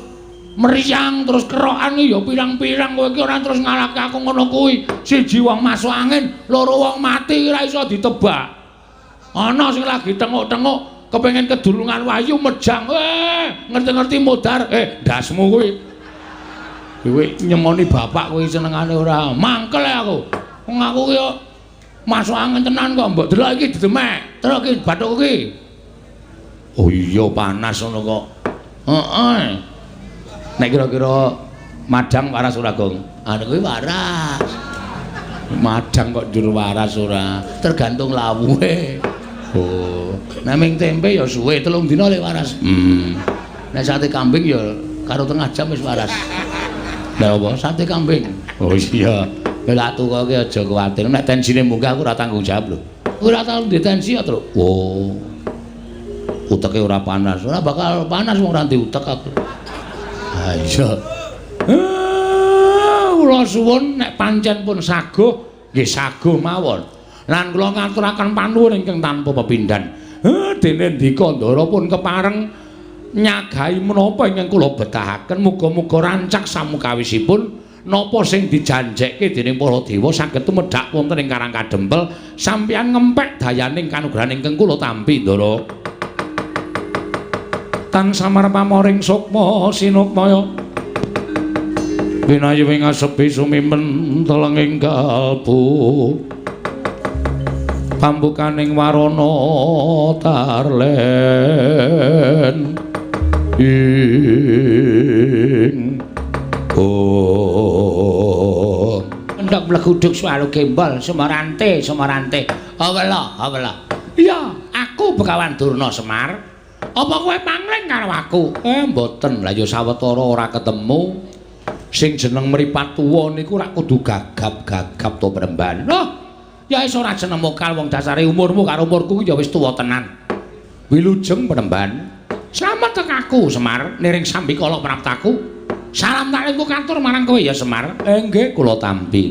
meriang terus kerokan ya pirang-pirang kowe iki ora terus ngalahke aku ngono kuwi. Siji wong masuk angin, loro wong mati ora iso ditebak. Ana sing lagi tenguk-tenguk kepengin kedulungan wayu mejang. Ngerti-ngerti modar. Dasmu kuwi. Kowe nyemoni bapak kowe senengane ora. Mangkel aku. Wong aku ki masuk angin tenan kok mbok delok iki didemek. Terus iki bathuk iki. Oh iya panas ngono kok. Heeh. Nek kira-kira madang waras ora, Gong? Anu kuwi waras. Madang kok njur waras ora. Tergantung lawuhe. Oh. Nek ming tempe ya suwe 3 dina lek waras. Nek sate kambing ya karo tengah jam wis waras. Lah apa? Sate kambing. Oh iya. Lek tuku ki aja kuwatir. Nek tensine munggah aku ora tanggung jawab lho. Ora tau ndek tensi ya, Tru. Oh. Uteke ora panas. Ora bakal panas wong ora ndek utek aku. Ha iya. Kula suwun nek pancen pun saguh, nggih saguh mawon. Lan kula ngaturaken panuwun ingkang tanpa pepindhan. Dene ndika Ndara pun kepareng nyagahi menapa ingkang kula betahaken. Muga-muga rancak samukawisipun napa sing dijanjekke dening para dewa saged tumedhak wonten ing Karangkadempel sampeyan ngempek dayaning kanugrahan ingkang kula tampi Ndara. Tan samar pamoring sukma sinukmaya winayu ing asepi sumimpen telenging kalbu pambukaning warana tarlen ing endhog bleguduk swalu gembol Semarante awela iya aku Begawan Durna Semar. Apa kowe pangling karo aku? Mboten. Lah ya sawetara ora ketemu. Sing jeneng mripat tuwa niku ora kudu gagap-gagap to Premban. Loh, ya iso ora jeneng mokal wong dasare umurmu karo umurku ya wis tuwa tenan. Wilujeng Premban. Slamet tek aku Semar, niring sambikala praptaku. Salam taklimku katur marang kowe ya Semar. Nggih, kula tampi.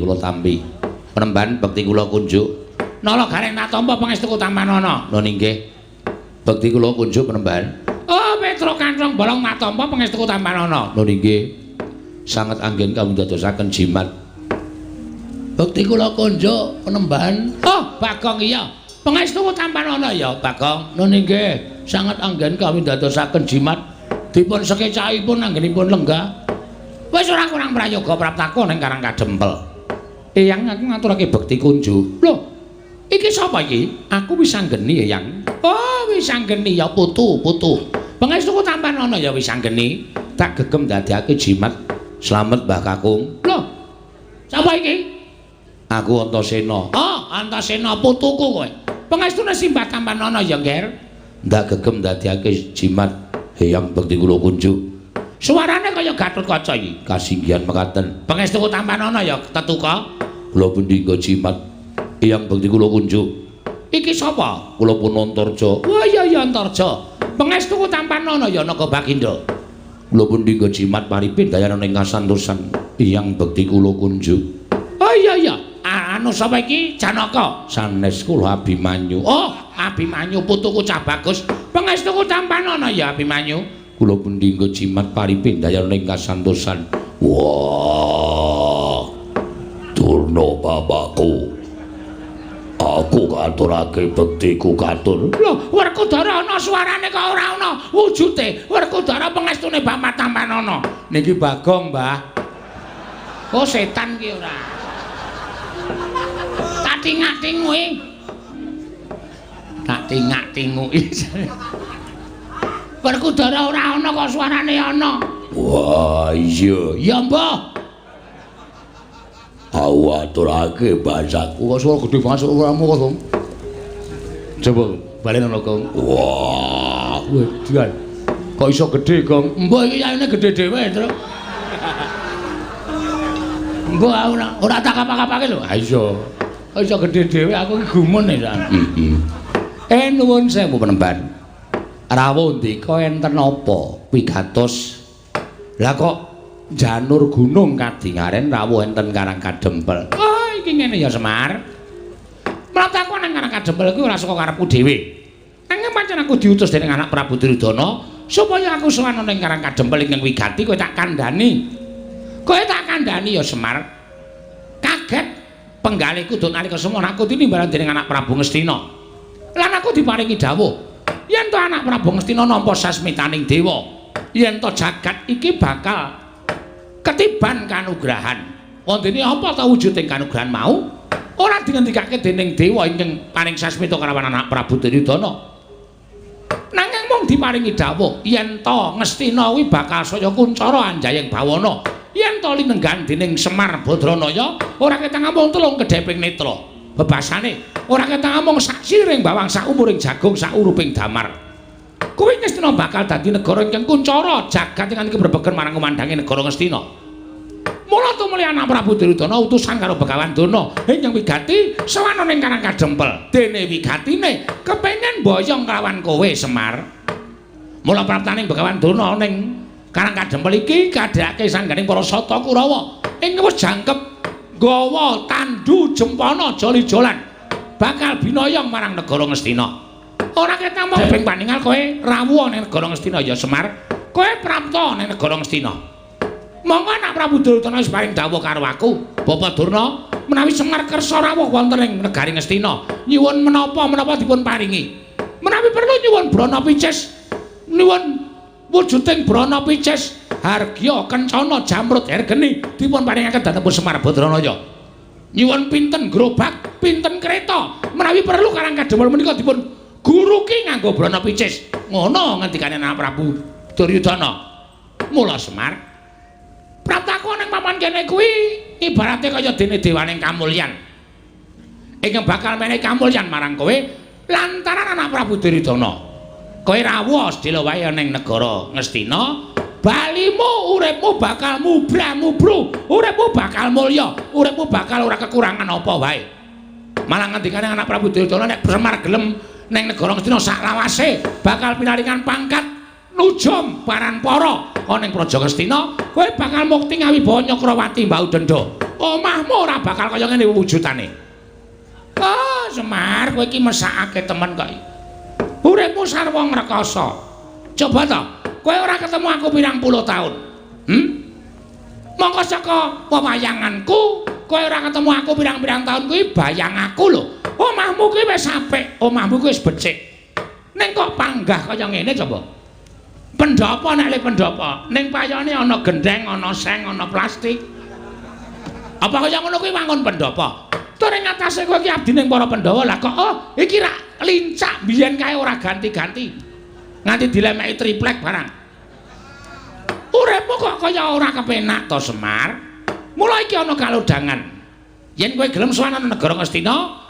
Premban bekti kula kunjuk. Nala gareng tak tampa pangestuku Tampanana. Lho nggih. Bekti kula kunjuk Premban. Oh, Petro Kantong bolong matampa pangestuku Tampanana. Lho nggih. Sanget anggen kawula dadosaken jimat. Bekti kula kunjuk Premban. Oh, Bagong iya. Pangestuku Tampanana ya, Bagong. Lho nggih. Sanget anggen kawula dadosaken jimat. Dipun sekecakipun anggenipun lenggah. Wis ora kurang prayoga praptaku ning Karangkadempel. Eyang aku ngaturake bekti kunjuk. Lho, iki sapa iki? Aku Wisanggeni, Eyang. Oh, Wisanggeni ya putu. Pangestuku Tampanana ya Wisanggeni. Tak gegem dadekake jimat. Slamet Mbah Kakung. Loh. Sapa iki? Aku Antasena. Oh, Antasena putuku kowe. Pangestune Simbah Tampanana ya, Nger. Ndak gegem dadekake jimat Eyang bekti kula kunjuk. Suarane kaya Gatotkaca iki. Kasinggihan mekaten. Pangestuku Tampanana ya tetuka. Kula pundi nggo jimat Eyang bekti kula kunjuk. Iki sapa? Kula pun Antarja. Wah iya Antarja. Pangestuku Tampanana ya Naga Baginda. Kula pun dinggo jimat paripin dayaning ing kasantosan Eyang bekti kula kunjuk. Oh iya. Anu sapa iki? Janaka. Sanes kula Abimanyu. Oh, Abimanyu putuku cah bagus. Pangestuku Tampanana ya Abimanyu. Kula pun dinggo jimat paripin dayaning ing kasantosan. Wah. Durna bapakku. Aku katurake bektiku katur. Lho, Werkudara ana suarane kok ora ana wujude. Werkudara pangestune Bapak Tampanana. Niki Bagong, Mbah. Oh, setan ki ora. Tating-ating kowe. Tak tingak-tinguki. Perkudara ora ana kok suarane ana. Wah, iya. Ya, Mbah. Aku aturake basaku. Kok suara gede banget suaramu kok, Kong. Coba balenono, Kong. Wah, wedian. Kok iso gede, Kong? Mbah iki yaine gede dhewe, Tru. Mbah ora tak kapak-kapake lho. Ha iya. Kok iso gede dhewe aku iki gumun ya. Heeh. Nuwun sewu penemban. Rawuh ndika enten apa wigatos? Lah kok janur gunung kadingaren rawuh enten Karang Kadempel. Oh, iki ngene ya Semar. Mlataku nang Karang Kadempel kuwi ora saka karepku dhewe. Nanging pancen aku diutus dening anak Prabu Duryudana supaya aku sowan ning Karang Kadempel ing wigati kowe tak kandhani. Kowe tak kandhani ya Semar. Kaget penggalihku duk nalika semana aku tinimbalan dening anak Prabu Ngastina. Lan aku diparingi dawuh yen to anak Prabu Ngastina nampa sasmitaning dewa, yen to jagat iki bakal ketiban kanugrahan. Wondene apa ta wujuding kanugrahan mau? Ora dingendikake dening dewa ingkang paring sasmita kalawan anak Prabu Duryudana. Nanging mung diparingi dawuh yen to Ngastina kuwi bakal saya kuncara anjayeng bawana. Yen to linenggan dening Semar Badranaya ora ketang mung telung kedheping netra. Bebasane ora ketang mung sak siring bawang sak umuring jagung sak uruping damar. Kuwi Ngastina bakal dadi negara ingkang kuncara jagat ingkang berbegen marang kumandange negara Ngastina. Mula tumuli anak Prabu Duryudana utusan karo Begawan Dana ingkang wigati sawana ning Karang Kadempel. Dene wigatine kepengin mboyong kelawan kowe Semar. Mula praptaning Begawan Dana ning Karang Kadempel iki kadhake sangganing para Sata Kurawa ing wis jangkep gawa tandu jempana joli-jolan bakal binoyong marang negara Ngastina. Ora ketang mung ping paningal kowe rawuh ning negara Ngastina ya Semar. Kowe prapta ning negara Ngastina. Monggo anak Prabu Duryudana wis paring dawuh karo aku, Bapak Durna, menawi Semar kersa rawuh wonten ing negari Ngastina, nyuwun menapa dipun paringi. Menawi perlu nyuwun brana picis, nyuwun wujuding brana picis hargya kencana jamrut hergeni dipun paringaken dhateng Semar Badranaya. Nyuwun pinten gerobak, pinten kereta, menawi perlu Karang Kadempel menika dipun guruki nganggo brana picis. Ngono ngendikane anak Prabu Duryudana. Mula Semar prataku ning papan kene kuwi ibarate kaya dene dewaning kamulyan. Ingkang bakal menehi kamulyan marang kowe lantaran anak Prabu Duryudana. Kowe rawuh sedhela wae ning negara Ngastina, balimu uripmu bakal mubrah-mubruh, uripmu bakal mulya, uripmu bakal ora kekurangan apa wae. Malah ngendikane anak Prabu Duryudana nek Semar gelem ning negara Ngastina sak lawase bakal pinaringan pangkat nujum paranpara ana ing Praja Ngastina, kowe bakal mukti ngawibawa Nyakrawati Mbau Denda. Omahmu ora bakal kaya ngene wujudane. Oh, Semar, kowe iki mesakake temen kok. Uripmu sarwa ngrekasa. Coba to, kowe ora ketemu aku pirang puluh taun. Mongko saka pewayanganku, kowe ora ketemu aku pirang-pirang taun kuwi bayang aku lho. Omahmu kuwi wis apik, omahmu kuwi wis becik. Ning kok panggah kaya ngene coba. Pendopo nek le pendopo, ning payone ana gendheng, ana seng, ana plastik. Apa kaya ngono kuwi wangun pendopo? Tur ing atase kowe iki abdi ning para Pandhawa lah kok iki rak lincak biyen kae ora ganti-ganti. Nganti dilemeki triplek barang. Uripmu kok kaya ora kepenak to Semar? Mula iki ana kalodhangan. Yen kowe gelem sowan nang negara Ngastina,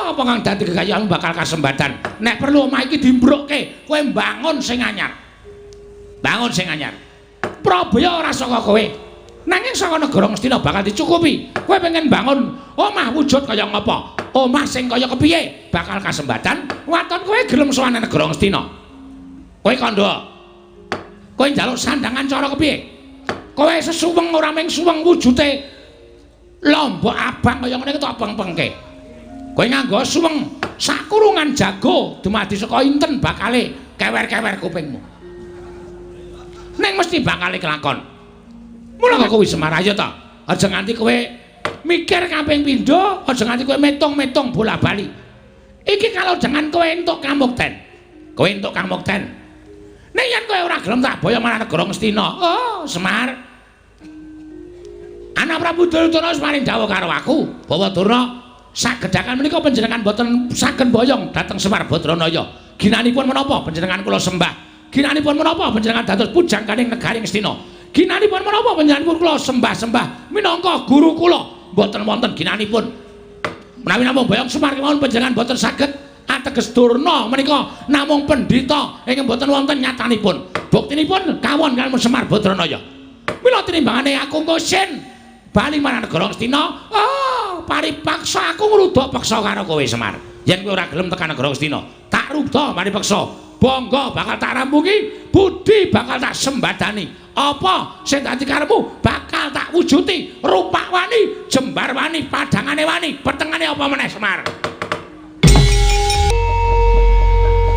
apa kang dadi gegayahmu bakal kasembadan. Nek perlu omah iki dimbrukke, kowe mbangun sing anyar. Bangun sing anyar. Prabaya ora saka kowe. Nanging saka negara Ngastina bakal dicukupi. Kowe pengen bangun omah wujud kaya ngapa? Omah sing kaya kepiye? Bakal kasembadan. Waton kowe gelem sowan negara Ngastina. Kowe kandha. Kowe njaluk sandangan cara kepiye? Kowe sesuweng ora mung suweng wujude lombok abang kaya ngene ketok peng-pengke. Kowe nganggo suweng sakurungan jago dumadi saka inten bakale kewer-kewer kupingmu. Ning mesti bakal kelakon. Mula kok kowe Semar ayo ta. Aja nganti kowe mikir kaping pindho, aja nganti kowe metung-metung bola-bali. Iki kalau jangan kowe entuk kamukten. Kowe entuk kamukten. Nek yen kowe ora gelem tak boyo marang negara Ngastina. Oh, Semar. Anak Prabu Duryudana wis paring dawuh karo aku, Bawa Durna, sagedakan menika panjenengan boten saged boyong dhateng Semar Badranaya. Ginanipun menapa panjenengan kula sembah? Ginanipun menapa panjenengan dados pujangganing negaring Astina? Ginanipun menapa panjenengan kula sembah-sembah minangka guru kula? Boten wonten ginanipun. Menawi namung boyong Semar kemawon panjenengan boten saged ateges Durna menika namung pendhita ingkang boten wonten nyatanipun. Buktinipun kawon kaliyan Semar Badranaya. Mila tinimbangane aku Kosin bali marang negara Astina, paripaksa aku ngruda peksa karo kowe Semar. Yen kowe ora gelem tekan negara Astina, tak ruda paripaksa. Bangga bakal tak rampungi, budi bakal tak sembadani. Apa sing dadi karepmu bakal tak wujuti. Rupak wani, jembar wani, padangane wani, petengane apa meneh Semar.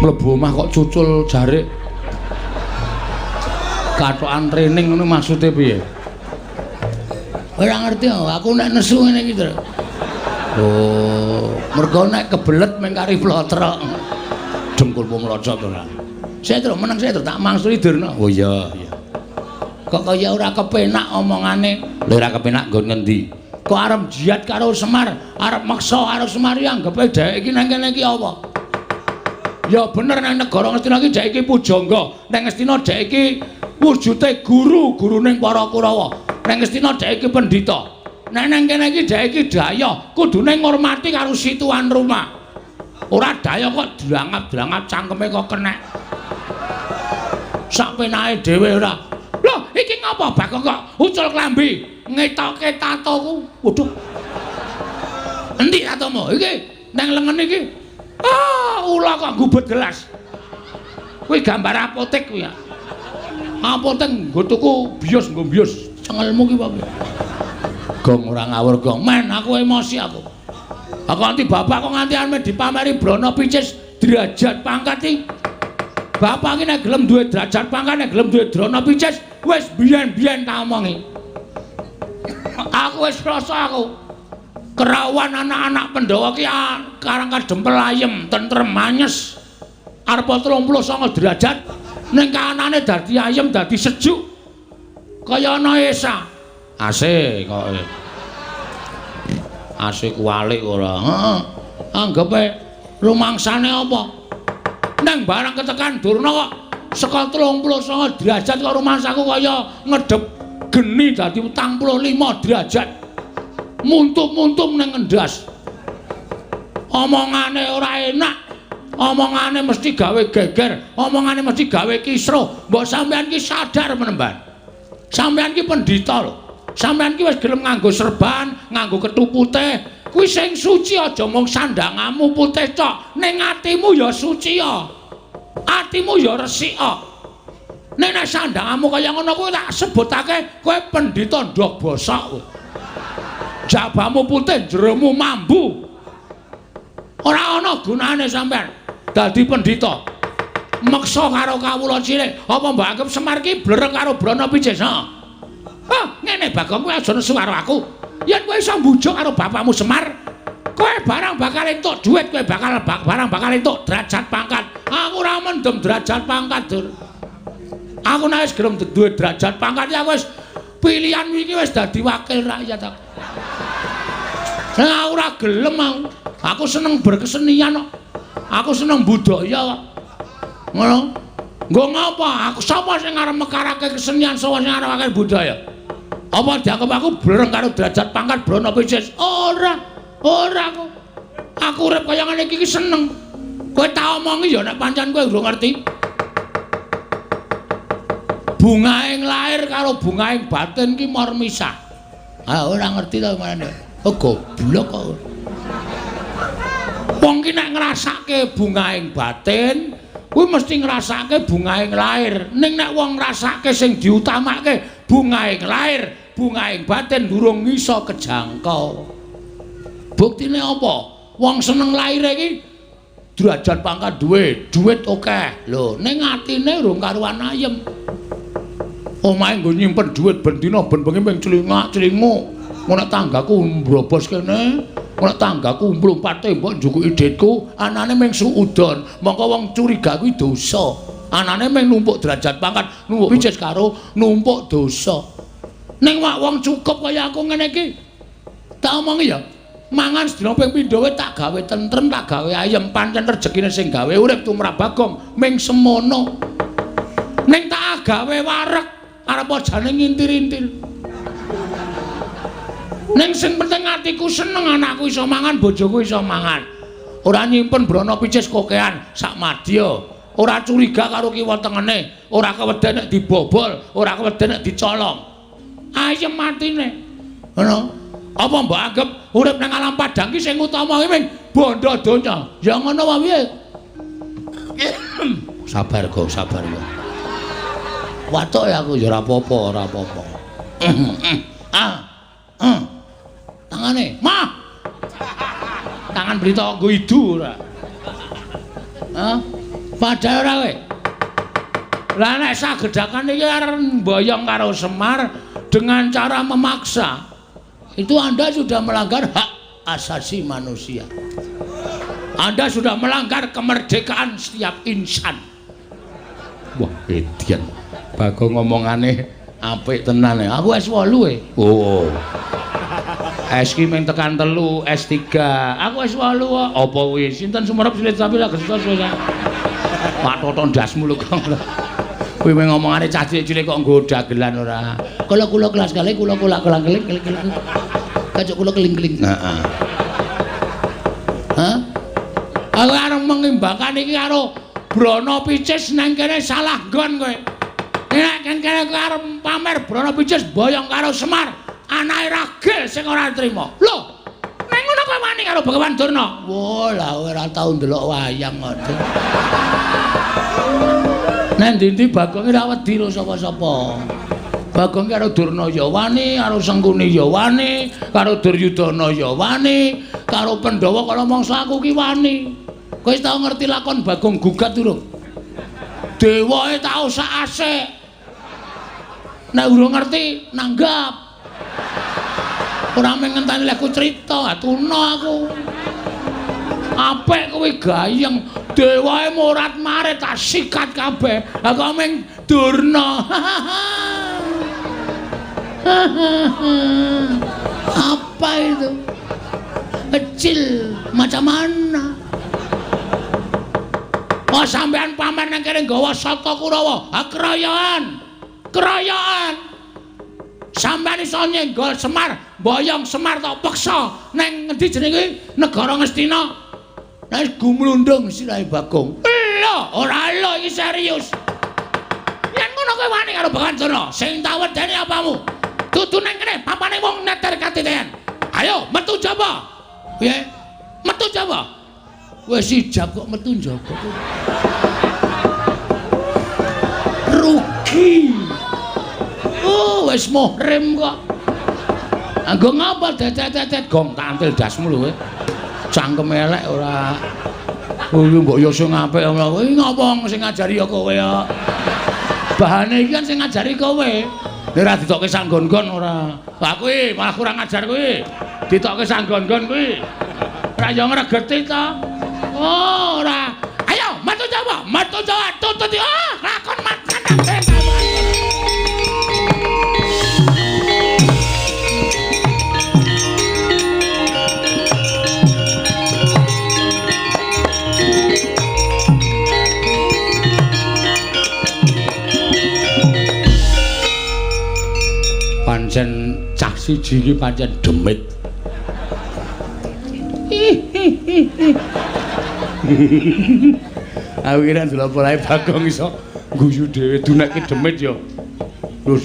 Mlebu omah kok cucul jarik. Katokan training ngono maksude piye? Ora ngerti aku nek nesu ngene iki to. Oh, mergo nek kebelet meng kari plotrok. Dengkulmu mlocot to lah. Saya terus meneng saya terus tak mangsuli Durna. Oh iya, iya. Kok kaya ora kepenak omongane. Lha ora kepenak nggon ngendi? Kok arep jiat karo Semar, arep maksa karo Semar ya anggepe dhek iki nang kene iki apa? Ya bener nang negara Ngastina iki dhek iki pujangga. Nang Ngastina dhek iki wujude guru ning para Kurawa. Nang Ngastina dhek iki pendhita. Nek nang kene iki dhek iki daya, kudune ngormati karo situan rumah. Ora daya kok dilangap-dilangap cangkeme kok kenek. Sak penake dhewe ora. Lho, iki ngapa Bagong kok ucul klambi, ngetoke tatoku. Waduh. Endi tatomu? Iki nang lengen iki. Ula kok gubet gelas. Kuwi gambar apotek kuwi ya. Apotek nggo tuku bios nggo bios. Cengelmu ki apa? Gong ora ngawur gong. Men aku emosi aku. Aku nganti bapak kok nganti ame dipameri brana picis derajat pangkat iki. Bapak iki nek gelem duwe derajat pangkat nek gelem duwe drana picis wis biyen-biyen tak omongi. Aku wis krasa aku. Kerawan anak-anak Pandhawa ki karang kadempel ayem, tentrem manyes. Arep 39 derajat ning kanane dadi ayem, dadi sejuk. Kaya ana Esa. AC kok. AC kualik ora. Heeh. Anggepe rumangsane apa? Nang barang ketekan Durna kok saka 39 derajat kok rumangsaku kaya ngedep geni dadi 45 derajat. Muntup-muntup ning ngendas. Omongane ora enak. Omongane mesti gawe geger, omongane mesti gawe kisruh. Mbok sampean ki sadar menemban. Sampean ki pendhita lho. Sampean ki wis gelem nganggo serban, nganggo kethu putih. Kuwi sing suci aja mung sandangamu putih tok, ning atimu ya suci ya. Atimu ya resik kok. Nek sandangamu kaya ngono kuwi tak sebutake kowe pendhita ndok bosok kowe. Jabamu putih, jeromu mambu. Ora ana gunane sampean dadi pendhita. Meksa karo kawula cilik, apa mbok anggap Semar ki blereng karo brana picis? Ngene Bagong kowe aja nesu karo aku. Yen kowe iso mbujuk karo bapakmu Semar, kowe barang bakal entuk dhuwit, kowe barang bakal entuk derajat pangkat. Aku ora mendem derajat pangkat, Dur. Aku nek wis gelem duwe derajat pangkat ya wis pilihan iki wis dadi wakil rakyat aku. Nek ora gelem aku. Aku seneng berkesenian kok. Aku seneng budaya kok. Ngono. Nggo ngapa? Aku sapa sing arep mekarake kesenian, sapa sing arep akeh budaya? Apa dianggap aku blereng karo derajat pangkat brana picis? Ora kok. Aku urip kaya ngene iki seneng. Kowe tak omongi ya nek pancen kowe urung ngerti. Bungaing lair karo bungaing batin ki mor misah. Ora ngerti to meneh. Goblok kok. Wong ki nek ngrasake bungaing batin, kuwi mesti ngrasake bungaing lair. Ning nek wong ngrasake sing diutamake bungaing lair, bungaing batin durung iso kejangkau. Buktine apa? Wong seneng laire iki derajat pangkat duwe, duit akeh. Lho, ning atine urung karuan ayem. Omahe nggo nyimpen duit ben dina ben bengi ping celingak-celinguk. Nek tanggaku mbrobos kene, nek tanggaku mlumpat tembok njukuki dhitku, anane mung suudon. Mongko wong curiga kuwi dosa. Anane mung numpuk derajat pangkat, numpuk picis karo numpuk dosa. Ning wong cukup kaya aku ngene iki. Tak omongi ya. mangan sedina ping pindho wis tak gawe tentrem, tak gawe ayem, pancen rejekine sing gawe urip tumrap Bagong ming semono. Ning tak gawe wareg arep ajane ngintir-intir. Ning sing penting atiku seneng anakku iso mangan, bojoku iso mangan. Ora nyimpen brana picis kokean sak madya. Ora curiga karo kiwa tengene, ora keweden nek dibobol, ora keweden nek dicolong. Ayem matine. Ngono. Apa mbok anggap urip nang alam padang ki sing utama ki ming bondo donya? Ya ngono wae piye? Sabar kok, sabar ya. Watuk ya aku ya ora apa-apa, ora apa-apa. Tangane, mah. Tangan berita nggo idu ora. Padahal ora kowe. Lah nek sagedakan iki arep mboyong karo Semar dengan cara memaksa. Itu Anda sudah melanggar hak asasi manusia. Anda sudah melanggar kemerdekaan setiap insan. Wah, edian. Bagong ngomongane apik tenan e. Aku S8 e. Oh. S ki mung tekan 3, S3. Aku S8 kok. Apa kuwi? Sinten sumerep silit sapi lak gestos wis. Pak Toton ndasmu lho kok. Kuwi mung ngomongane cah cilik kok nggo dagelan ora. Kula kelas kali kula keling. Kacuk kula keling-keling. Heeh. Hah? Aku arep mengimbangkan iki karo brana picis nang kene salah nggon kowe. Nek kene kowe arep pamer brana picis boyong karo Semar, anake ragil sing ora trima. Lho, ning ngono kowe wani karo Begawan Durna. Wah, lah ora tau ndelok wayang kok. Nek ndi-ndi Bagong ora wedi lho sapa-sapa. Bagong karo Durna ya wani, karo Sengkuni ya wani, karo Duryudana ya wani, karo Pandhawa kala mangsa aku ki wani. Kowe wis tau ngerti lakon Bagong gugat durung? Dewae tau sak asik. Nek urung ngerti nanggap. Ora mung ngenteni aku crita, tuna aku. Apik kowe gayeng, dewae morat-marit tak sikat kabeh. Lah kok mung Durna. Apa itu? Kecil macam mana? Oh sampean pamer nang kene nggawa Sata Kurawa. Ha keroyokan. Keroyokan. Sampean iso nyenggol Semar, boyong Semar tok peksa nang ngendi jenenge negara Ngastina. Nek gumlundung sirahe Bagong. Lho, ora lho iki serius. Yen ngono kowe wani karo Begawan Durna, sing tak wedeni apamu? Dudu nang kene papane wong neter katiten. Ayo metu jaba. Piye? Metu jaba. Wis ijab kok metu jaba. Rugi. Oh, wis muhrim kok. Anggo ngapa dedet-dedet gong tantil dasmu lho kowe. Cangkem elek ora. Kuwi mbok yo sing apik ora. Kuwi ngapa sing ngajari ya kowe ya. Bahane iki kan sing ngajari kowe. Nek ora ditokke sanggon-gon ora. Lah kuwi malah kurang ajar kuwi. Ditokke sanggon-gon kuwi. Ora yo ngregeti to. Oh, ora. Ayo, metu Jawa, tutut yo. Lakon makan pancen cah siji iki pancen demit. Aku kira ndelok polahe Bagong iso guyu dhewe dunekke demit ya. Lho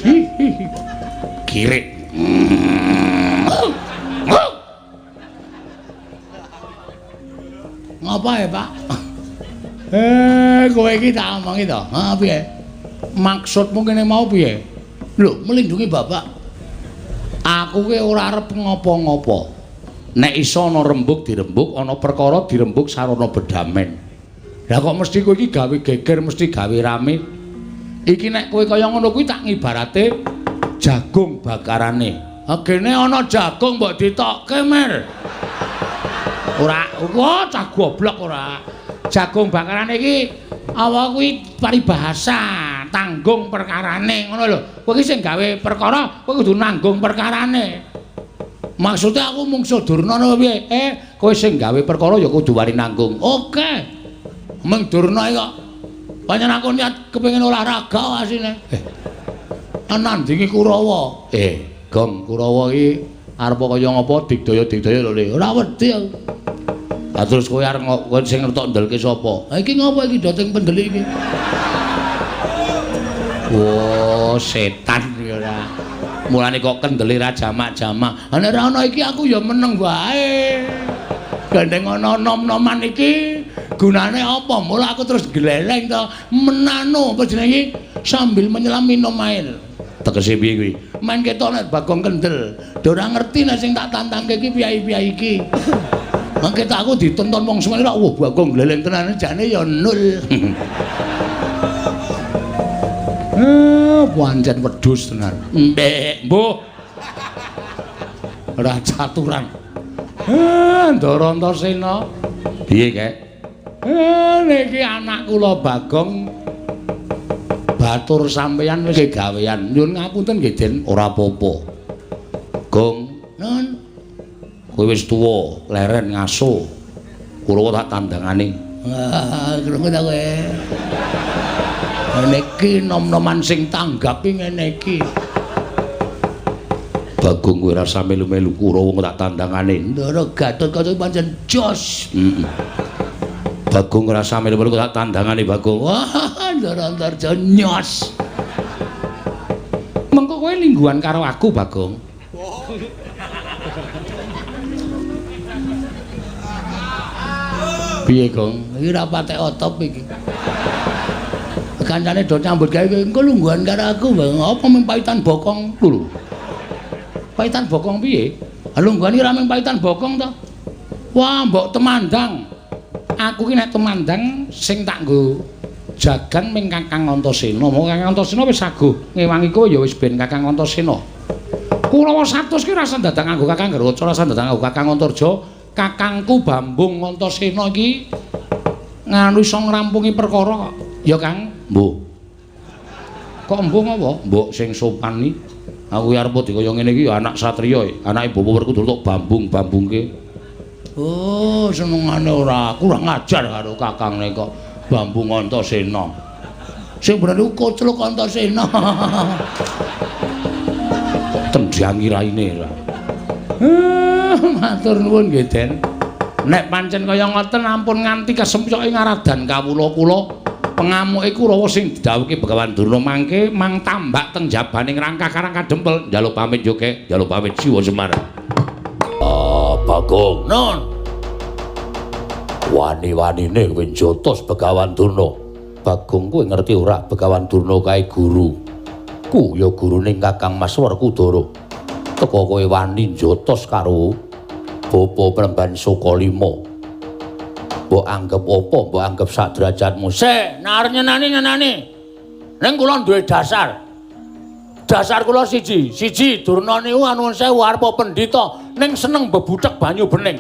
kirik. Ngapa ya, Pak? Kowe iki tak omongi to. Ha piye? Maksudmu kene mau piye? Lho, melindungi Bapak. Aku ki ora arep ngopo-ngopo. Nek iso ana rembug dirembug, ana perkara dirembug sarana bedamen. Lah kok mesti kowe iki gawe geger, mesti gawe rame. Iki nek kowe kaya ngono kuwi tak ngibarate jagung bakarane. Agene ana jagung mbok ditokke, Mir. Ora, kok cah goblok ora. Jagung bakarane iki apa kuwi paribahasa, tanggung perkarane ngono lho. Kowe iki sing gawe perkara, kowe kudu nanggung perkarane. Maksudnya aku mungsuh Durna apa piye? Kowe sing gawe perkara ya kudu wani nanggung. Oke. Meng Durna iki kok pancen aku niat kepengin olahraga asine. Nandingi Kurawa. Gong Kurawa iki arep kaya ngapa digdaya-digdaya lho Le. Ora wedi aku. Lah terus kowe arep sing ngetok ndelke sapa? Ha iki ngopo iki doteng pendelik iki? Wo, setan iki ora. Mulane kok kendeli ra jamak-jamak. Nek ora ana iki aku ya meneng wae. Gandeng ana nom-noman iki gunane apa? Mula aku terus gleleng to menano apa jenenge sambil menyelam minum air. Tegese piye kuwi? Main ketok nek Bagong kendel. Ora ora ngerti nek sing tak tantangke iki piyai-piyai iki. Mangke tak aku ditonton wong semene kok wah Bagong gleleng tenan jane ya nul. Pancen wedhus tenan. Ndek, mbuh. Ora caturan. Ndara Antasena. Piye, Kek? Niki anak kula Bagong batur sampeyan wis gawean. Nyuwun ngapunten nggih, Den. Ora apa-apa. Gong, nun. Kowe wis tuwa, leren ngaso. Kula tak tandangane. Krungu ta kowe. Niki nom-noman sing tanggapi ngene iki. Bagong kowe rasa melu-melu Kurawa tak tandangane. Ndara Gatotkaca pancen jos. Bagong rasa melu-melu tak tandangane Bagong. Wah, Ndara Antarja nyos. Mengko kowe lingguhan karo aku, Bagong. Piye, Gong? Iki ra patek otop iki. Kancane do nyambut gawe engko lungguhan karo aku, Bang. Apa mung paitan bokong lho. Paitan bokong piye? Lungguhan iki ra mung paitan bokong to. Wah, mbok temandang. Aku ki nek temandang sing tak nggo jagan ming Kakang Antasena. Mong Kakang Antasena wis saguh ngewangi kowe ya wis ben Kakang Antasena. Kurawa 100 ki rasa dadang nganggo Kakang Garaca, rasa dadang nganggo Kakang Antarja. Kakangku Bambung Antasena iki nganu iso ngrampungi perkara kok. Ya, Kang. Mbuh. Kok mbuh apa? Mbok sing sopan iki. Aku arep dikaya ngene iki ya anak satriya, anake bapak werku tok bambung-bambungke. Oh, senengane ora. Kurang ajar karo kakangne kok Bambung Antasena. Sing bener iku Kocluk Antasena. Tendhangi raine ra. Matur nuwun nggih, Den. Nek pancen kaya ngoten ampun nganti kesempyoke ngaradan kawula kula. Pengamuke Kurawa sing didhawuhke Begawan Durna mangke mang tambak teng jabaning rangka karang kadempel njaluk pamit yo Kek, njaluk pamit Siwa Semar. Bagong, non. Wani-wanine kowe njotos Begawan Durna. Bagong kowe ngerti ora Begawan Durna kae guru. Ku ya gurune Kakang Mas Werkudara. Teka kowe wani njotos karo Bapa Premban Sokalima. Mbok anggap apa? Mbok anggap sak derajatmu. Sik, nar nyenani. Ning kula duwe dasar. Dasar kula siji Durna niku nuwun sewu arep pendhita ning seneng bebuthek banyu bening.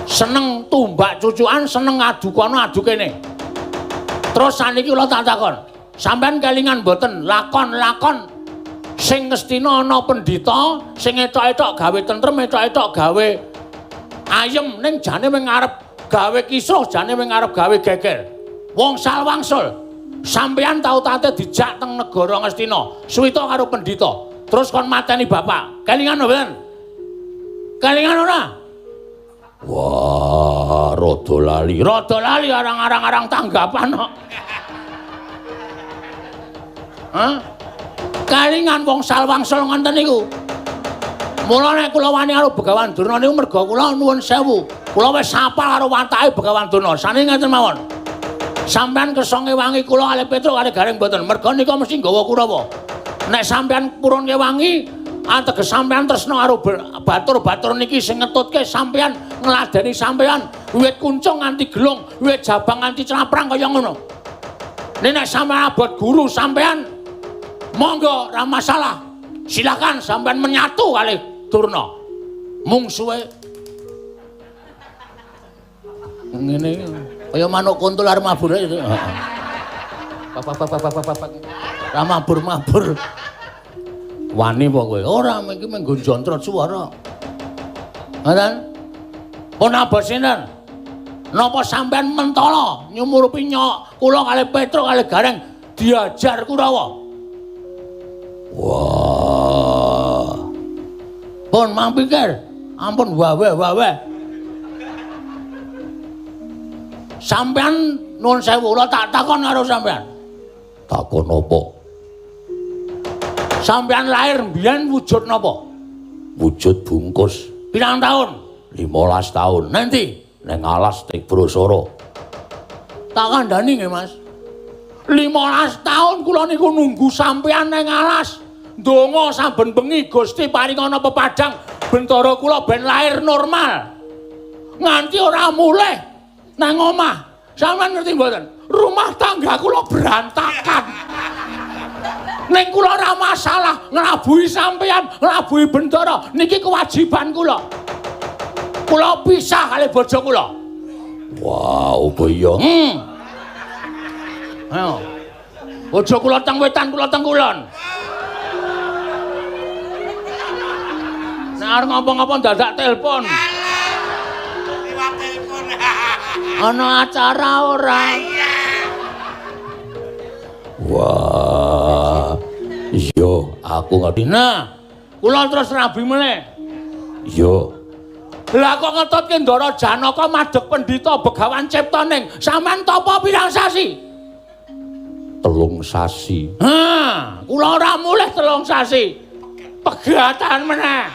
Seneng tumbak cucukan, seneng adu kono adu kene. Terus saniki kula tak takon, sampean kelingan mboten lakon-lakon sing mestina ana pendhita sing etok-etok gawe tentrem, etok-etok gawe ayem ning jane wing arep gawe kisruh jane wing arep gawe geger. Wong salwangsul. Sampeyan tau tate dijak teng negara Ngastina, suwita karo pendhita. Terus kon mateni bapak. Kelingan mboten? Kelingan ora? Wah, rada lali. Rada lali arang-arang tanggapan kok. Hah? Kelingan wong salwangsul ngoten niku. Mula nek kula wani karo Begawan Durna niku merga kula nuwun sewu. Kula wis sapal karo watake Begawan Durna. Sane ngeten mawon. Sampeyan kersa ngewangi kula kalih Petruk kalih Gareng mboten. Merga nika mesti nggawa Kurawa. Nek sampeyan purun ngewangi, ateges sampeyan tresna karo batur-batur niki sing ngetutke sampeyan ngladeni sampeyan wiwit kuncung nganti gelung, wiwit jabang nganti celaprang kaya ngono. Nek sampeyan abot guru sampeyan monggo ra masalah. Silakan sampeyan menyatu kalih Durna. Mung suwe ngene kaya manuk kuntul arep mabur itu. Ra mabur-mabur. Wani apa kowe? Ora, iki menggo jontrot swara. Ngoten. Pun abot sinten? Napa sampean mentala nyumurupi nyok kula kalih Petruk kalih Gareng diajar Kurawa? Wah. Pun mang pikir, ampun wawe. Sampean nuwun sewu kula tak takon karo sampean. Takon apa? Sampean lahir mbiyen wujud napa? Wujud bungkus. Pirang taun? 15 tahun. Nanti Neng alas Tibrosoro. tak kandhani nggih Mas. 15 taun kula niku nunggu sampean neng alas. Ndonga saben bengi Gusti paringana pepadang bentara kula ben lahir normal. Nganti ora mulih nang omah. Sampeyan ngerti mboten? Rumah tangga kula berantakan. Ning kula ora masalah nglabuhi sampeyan, nglabuhi bentara. Niki kewajiban kula. Kula pisah kali bojo kula. Wah, apa iya? Ayo. Bojo kula teng wetan, kula teng kulon. Nek arep ngapa-ngapa dadak telepon. Liwat telepon. Ana acara ora? Wah. Iya, aku ngerti. Nah, kula terus rabi meneh. Iya. Lah kok ngetutke Ndara Janaka madheg pendhita Begawan Ciptaning. Sampeyan tapa pirang sasi? 3 sasi. Kula ora mulih 3 sasi. Pegatan meneh.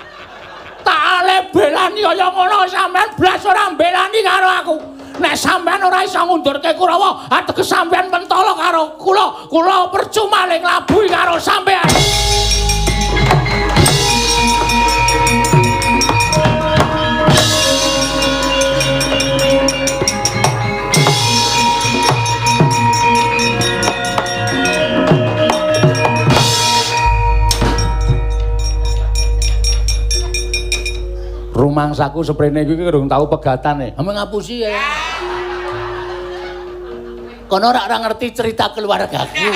Tak ale belani kaya ngono sampeyan blas ora belani karo aku. Nek sampeyan ora iso ngundurke Kurawa, ateges sampeyan mentala karo kula. Kula percuma ning nglabuhi karo sampeyan. Rumangsaku seprene iki durung tau pegatane. Ame ngapusi ya. Kono ora ngerti cerita keluargaku.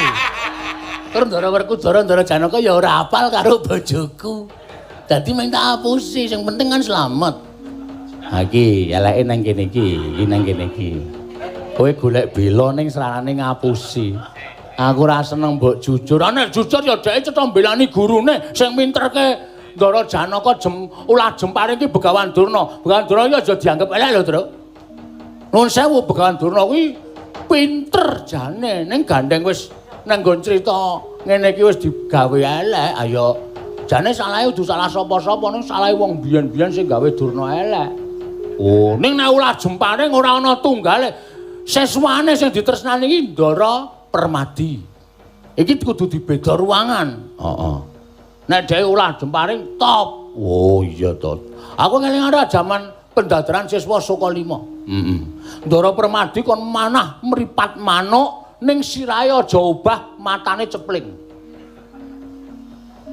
Terus Ndara Werkudara, Ndara Janaka ya ora hafal karo bojoku. Dadi mung tak apusi, sing penting kan slamet. Ha iki eleke nang kene iki, nang kene iki. Kowe golek bela ning sranane ngapusi. Aku ora seneng mbok jujur. Nek jujur ya dheke cetha mbelani gurune sing minterke Ndara Janaka ulah jempare iki Begawan Durna. Begawan Durna ya aja dianggep elek lho, Tru. Nuwun sewu Begawan Durna kuwi pinter jane ning gandeng wis nang nggon crita ngene iki wis digawe elek. Ayo jane salahe kudu salah sapa-sapa ning salahe wong biyen-biyen sing gawe Durna elek. Oh, ning nek ulah jempare ora ana tunggale. Sesuane sing ditresnani iki Ndara Permadi. Iki kudu dibeda ruangan. Heeh. Nek dhewe ulah jemparing top. Oh iya to. Aku ngeling ada zaman pendadaran siswa Soka 5. Ndara Permadi kon manah mripat manuk ning sirahe aja obah matane cepling.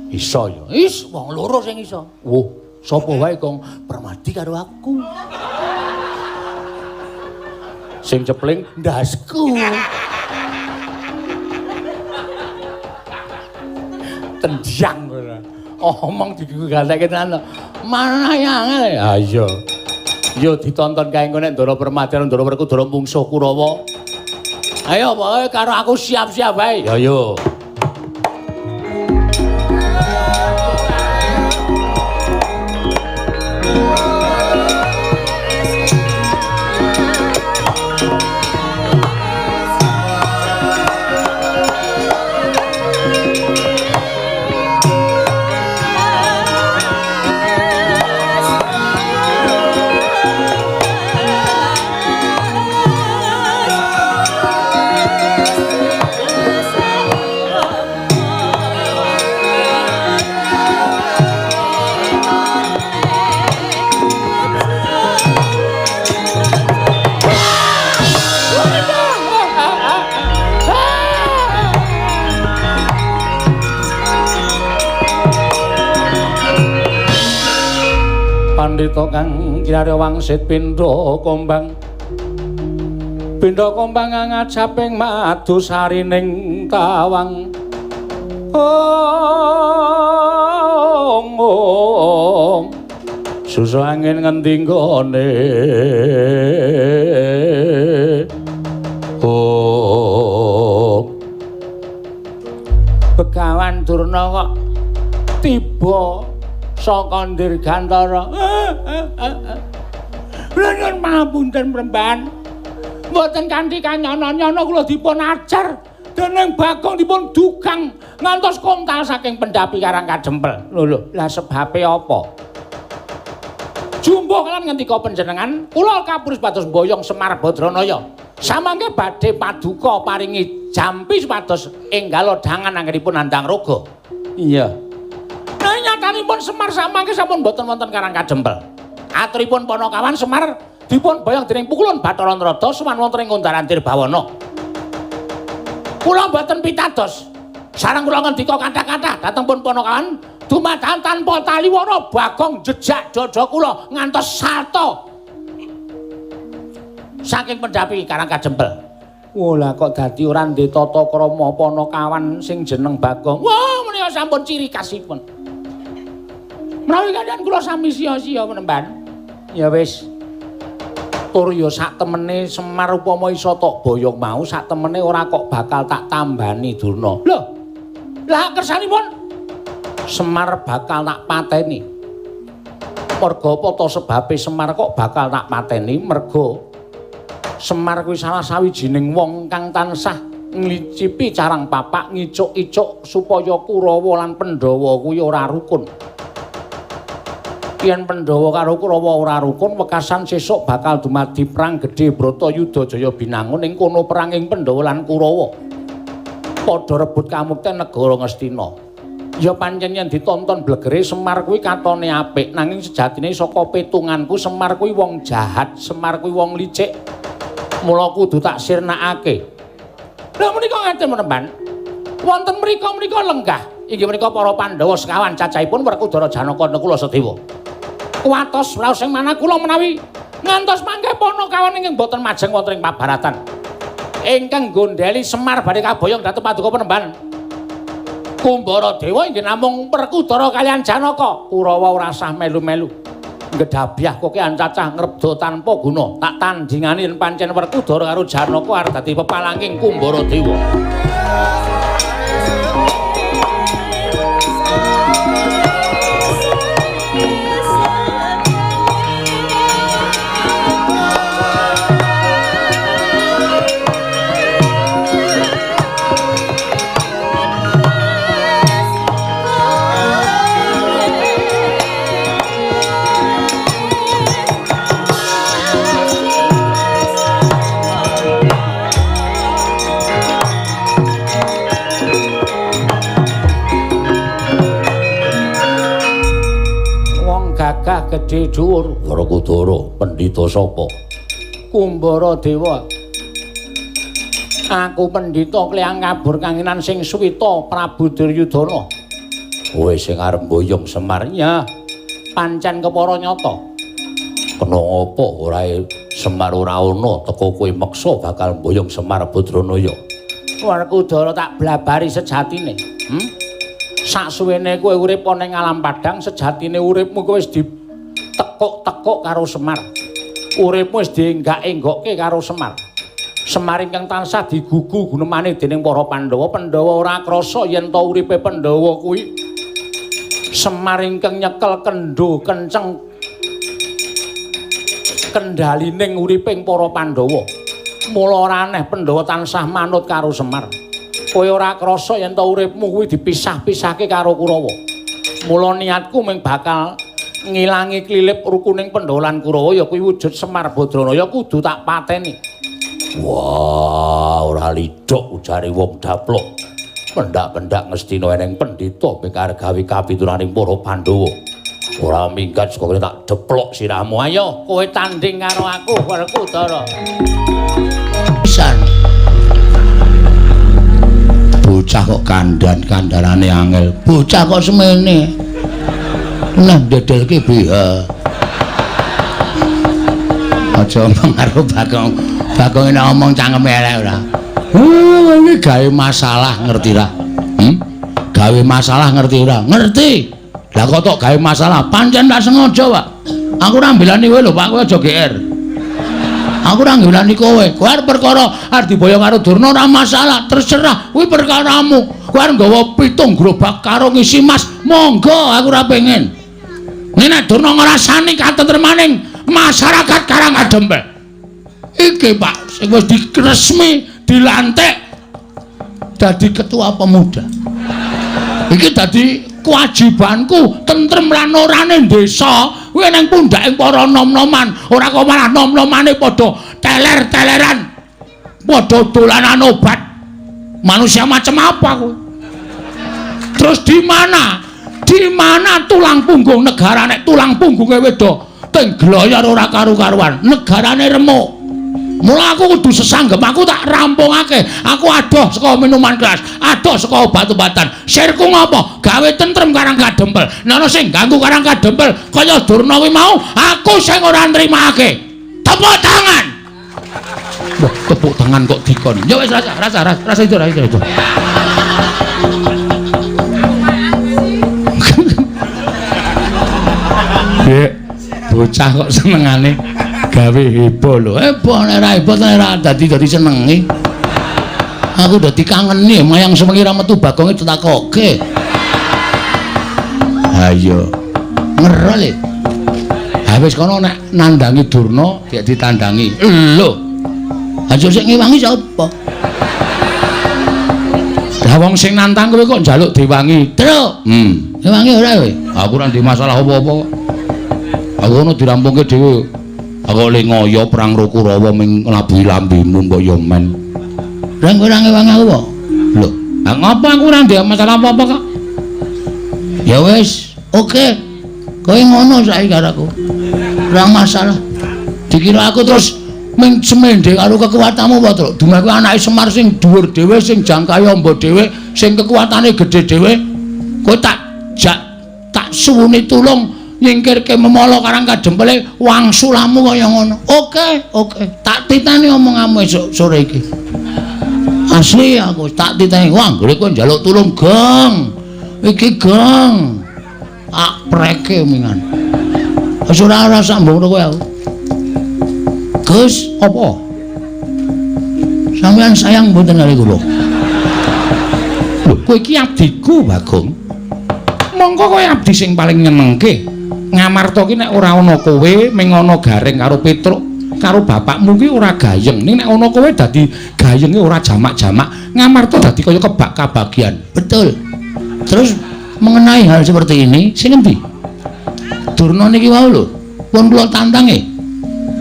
Iso ya. Is wong loro sing iso. Oh, sapa wae kong Permadi karo aku. Sing cepling ndasku. Tendiang ora. Omong digandheke tenan. Mana yang ha iya. Yo ditonton kae engko nek Ndara Permadi karo Ndara Werkudara mungsuh Kurawa. Ayo pokoke karo aku siap-siap wae. Ya yo. Pandhita kang kirare wangsit pindha kombang ngajaping madu sarining tawang susah angin ngendi nggone Begawan Durna kok tiba saka Dirgantara. Lha nyuwun pangapunten Mremban. Mboten kanthi kanyana-nyana kula dipun ajar dening Bagong dipun dugang ngantos kontal saking pendapi Karang Kadempel. Lho, lah sebabe apa? Jumbo kalian ngendika panjenengan, kula kapurus pados mboyong Semar Badranaya. Samangke badhe paduka paringi jampi supados enggal dangan anggenipun Handang Raga. Iya. Nah nyatanipun Semar samangke sampun boten wonten Karang Kadempel. Aturipun Panakawan Semar dipun boyong dening pukulan Bathara Narada suman wonten ing Kundaran Tirbawana. Kula boten pitados. Sareng kula ngendika kathah-kathah dhateng pun Panakawan dumadakan tanpa taliwana Bagong jejak dada kula ngantos salta saking pendapi Karang Kadempel. Wah, kok dadi ora ndek tata krama Panakawan sing jeneng Bagong. Wah, menika sampun ciri khasipun. Menawi kaliyan kula sami sia-sia menemban. Ya wis. Tur ya sak temene Semar upama iso tok boyong mau sak temene ora kok bakal tak tambani Durna. Lho. Lah kersanipun Semar bakal tak pateni. Merga apa ta sebabe Semar kok bakal tak pateni? Merga Semar kuwi salah sawijining wong kang tansah nglicipi carang papak ngicuk-icuk supaya Kurawa lan Pandhawa kuwi ora rukun. Yen Pandhawa karo Kurawa ora rukun, wekasan sesuk bakal dumadi perang gedhe Bratayuda Jaya Binangun ing kono perang ing Pandhawa lan Kurawa. Padha rebut kamukten negara Ngastina. Ya pancen yen ditonton blegere Semar kuwi katone apik, nanging sejatine saka petunganku Semar kuwi wong jahat, Semar kuwi wong licik. Mula kudu tak sirnakake. Lah menika ngaten menemban. Wonten mrika-mrika lenggah. Inggih menika para Pandhawa sekawan cacahipun Werkudara Janaka kula sedewa. Kuwatos raos ing manah kula menawi ngantos mangke Panakawan ingkang boten majeng wonten ing pabaratan. Ingkang gondheli Semar badhe kaboyong dhateng paduka penemban. Kumbara Dewa inggih namung Werkudara kaliyan Janaka. Kurawa ora sah melu-melu. Ngedhabiah kokean cacah ngrebda tanpa guna. Tak tandingani yen pancen Werkudara karo Janaka arep dadi pepalangking Kumbara Dewa. Gagah gedhe dhuwur Werkudara pendhita sapa? Kumbara Dewa. Aku pendhita kliyang kabur kanginan sing suwita Prabu Duryudana. Kowe sing arep mboyong Semar ya pancen kepara nyata. kena apa ora Semar ora ana teko kowe meksa bakal mboyong Semar Badranaya. Werkudara tak blabari sejatine. Saksuwene kowe urip ana ing alam padang, sejatine uripmu kowe wis ditekuk-tekuk karo Semar. Uripmu wis dienggak-enggokke karo Semar. Semar ingkang tansah digugu gunemane dening para Pandhawa. Pandhawa ora krasa yen ta uripe Pandhawa kuwi Semar ingkang nyekel kendho kenceng kendhalining uriping para Pandhawa. Mula ora aneh Pandhawa tansah manut karo Semar. Kowe ora krasa yen ta uripmu kuwi dipisah-pisahke karo Kurawa. Mula niatku mung bakal ngilangi klilip rukuning Pandhawa lan Kurawa ya kuwi wujud Semar Badranaya kudu tak pateni. Wah, ora lidhok ujare wong daplok. Pendak-pendak Ngastina eneng pendhita mikar gawe kapituraning para Pandhawa. Ora minggat saka tak deplok sirahmu. Ayo kowe tanding karo aku Werkudara. Pisan. Bocah kok kandan-kandanane angel. Bocah kok semene. Nah dedelke biha. Aja ngomong karo Bagong. Bagong nek ngomong cangkeme elek ora. Iki gawe masalah ngerti ra? Gawe masalah ngerti ora? Ngerti. Lah kok tok gawe masalah pancen tak sengaja, Pak. Aku ora mbelani kowe lho, Pak, kowe aja GR. Aku ora mbelani kowe. Kowe arep perkara arep diboyo karo Durna ora masalah, terserah. Kuwi perkaramu. Kowe arep nggawa 7 gerobak karo ngisi mas, monggo, aku ora pengen. Nek Durna ngrasani katentremaning masyarakat Karangadembel. Iki, Pak, sing wis diresmi dilantik dadi ketua pemuda. Iki dadi kewajibanku tentrem lan orane desa kuwi ning pundhaking para nom-noman ora kok malah nom-nomane padha teler-teleran padha dolanan obat manusia macam apa kuwi terus di mana tulang punggung negara nek tulang punggunge wedok teng gloyor ora karu-karuan negarane remuk. Mula aku kudu sesanggem, aku tak rampungake. Aku adoh saka minuman keras, adoh saka obat-obatan. Sirku ngopo? Gawe tentrem Karangadembel. Nek ana sing ganggu Karangadembel kaya Durna kuwi mau, aku sing ora nrimake. Tepuk tangan. Wah, tepuk tangan kok dikon. Ya wis rasa itu. Dek, bocah kok senengane gawe heboh lho. Heboh nek ora heboh ora dadi senengi. Aku dadi kangeni mayang sewengi ra metu bagonge ditakoke. Ayo. Ngerol. Ha wis kono nek nandangi Durna dik ditandangi. Lho. Aja sik ngewangi sapa? Lah wong sing nantang kowe kok njaluk diwangi. Truk. Ngewangi ora kowe? Aku ora ndek masalah apa-apa kok. Aku ono dirampungke dhewe. Aku le ngoyo perang Rukurawa ming nglabuhi lambemu mbok yo men. Lah kowe ora ngewangi aku kok. Lho, ngapa aku ora ndek masalah apa-apa kok? Ya wis, oke. Kowe ngono saiki karo aku. Ora masalah. Dikira aku terus ming semendhe karo kekuatanmu apa, Truk? Dumaku anake Semar sing dhuwur dhewe, sing jangkae amba dhewe, sing kekuatane gedhe dhewe. Kowe tak suwuni tulung nyingkirke memala Karangadembele wangsulamu kaya ngono. Oke. Tak titani omonganmu esuk sore iki. Asli aku tak titani. Wah, anggere kowe njaluk tulung, Gong. Iki, Gong. Preke mingan. Wis ora sambung kowe aku. Gus, apa? Sampeyan sayang mboten kali kula. Lho, kowe iki abdiku, Bagong. Monggo kowe abdi sing paling nyenengke. Ngamarta ki nek ora ana kowe ming ana Gareng karo Petruk karo bapakmu ki ora gayeng. Ning nek ana kowe dadi gayenge ora jamak-jamak, Ngamarta dadi kaya kebak kabagian. Betul. Terus mengenai hal seperti ini, sing endi? Durna niki wau lho, pun kula tantange.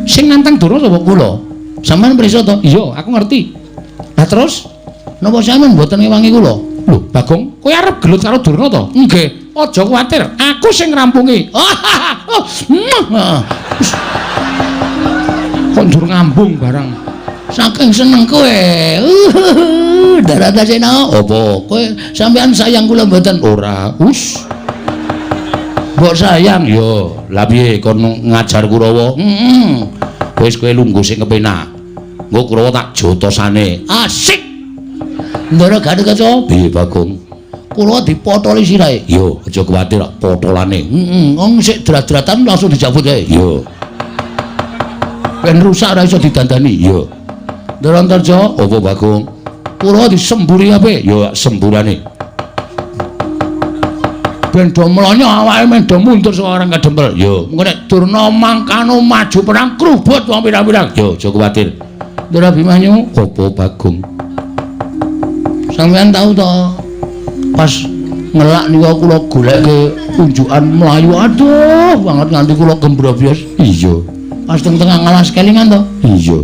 Sing nantang Durna sapa kula? Sampeyan prisa to? Iya, aku ngerti. Lah terus napa sampeyan mboten ngewangi kula? Lho, Bagong, kowe arep gelut karo Durna to? Nggih. Aja kuwatir, aku sing ngrampungi. Kok ndur ngambung barang. Saking seneng kowe. Daradasena apa? Kowe sampean sayang kula mboten? Ora. Mbok sayang yo. Lah piye kon ngajar Kurawa? Wis kowe lungguh sing kepenak. Engko Kurawa tak jotosane. Asik. Ndara gak kaca. Piye, Bagong? Kula dipotoli sirahe. Yo, aja kuwatir potolane. Wong sik drat-dratan langsung dicabut ae. Yo. Ben rusak ora iso didandani. Yo. Ndarantarja, apa Bagong? Kula disemburi ape? Yo, semburane. Ben do mlonyo awake men do mundur saka Karangadembel. Yo, engko nek Durna mangkano maju perang krubut wong pirang-pirang. Yo, aja kuwatir. Ndara Bimanyu, apa Bagong? Sampeyan tahu to? Pas ngelak niku kula goleke unjukan mlayu aduh banget nganti kula gembrobyos. Iya. Pas teng-tengah ngalas kelingan to? Iya.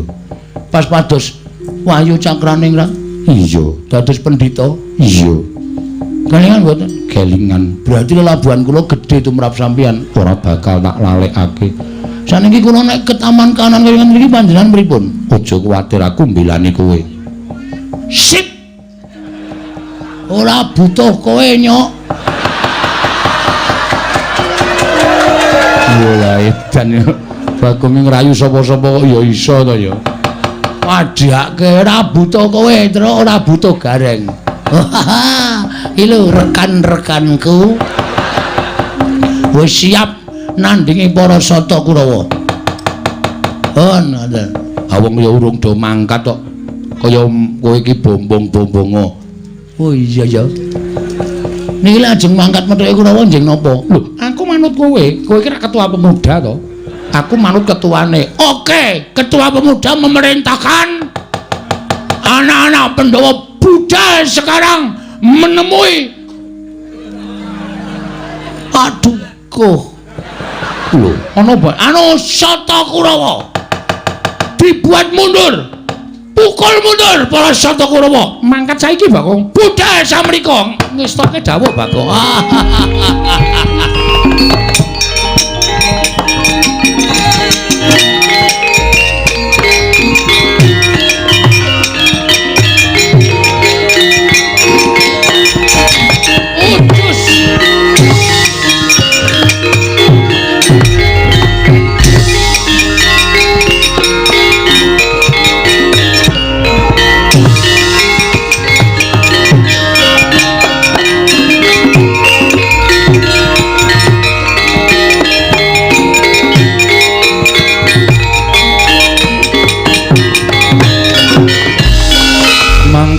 Pas pados Wahyu Cakraning ra? Iya. Dados pendhita? Iya. Kelingan mboten? Kelingan. Berarti lelabuhan kula gedhe tumrap sampeyan ora bakal tak lalekake. Saniki kula nek ke taman kanan kelingan mriki panjenengan pripun? Aja kuwatir aku mbelani kowe. Sip. Ora butuh kowe nyok. Lah edan yo. Bagong ngrayu sapa-sapa kok ya iso to ya. Padhake ora butuh kowe, terus ora butuh Gareng. Iki lho rekan-rekanku. Wis siap nandingi para Sata Kurawa. Ngoten. Ha wong ya urung do mangkat kok. Kaya kowe iki bombong-bombongo. Oh iya ya. Niki lajeng mangkat methuke Kurawa njeng napa? Lho, aku manut kowe. Kowe iki ketua pemuda to. Aku manut ketuane. Oke, ketua pemuda memerintahkan anak-anak Pandhawa budal sekarang menemui. Aduh, kok. Lho, ana apa? Anu Sata Kurawa. Dibuat mundur. Pukul mundur para Sata Kurawa. Mangkat saiki, Bagong. Budal samrika. Ngestoke dawuh, Bagong.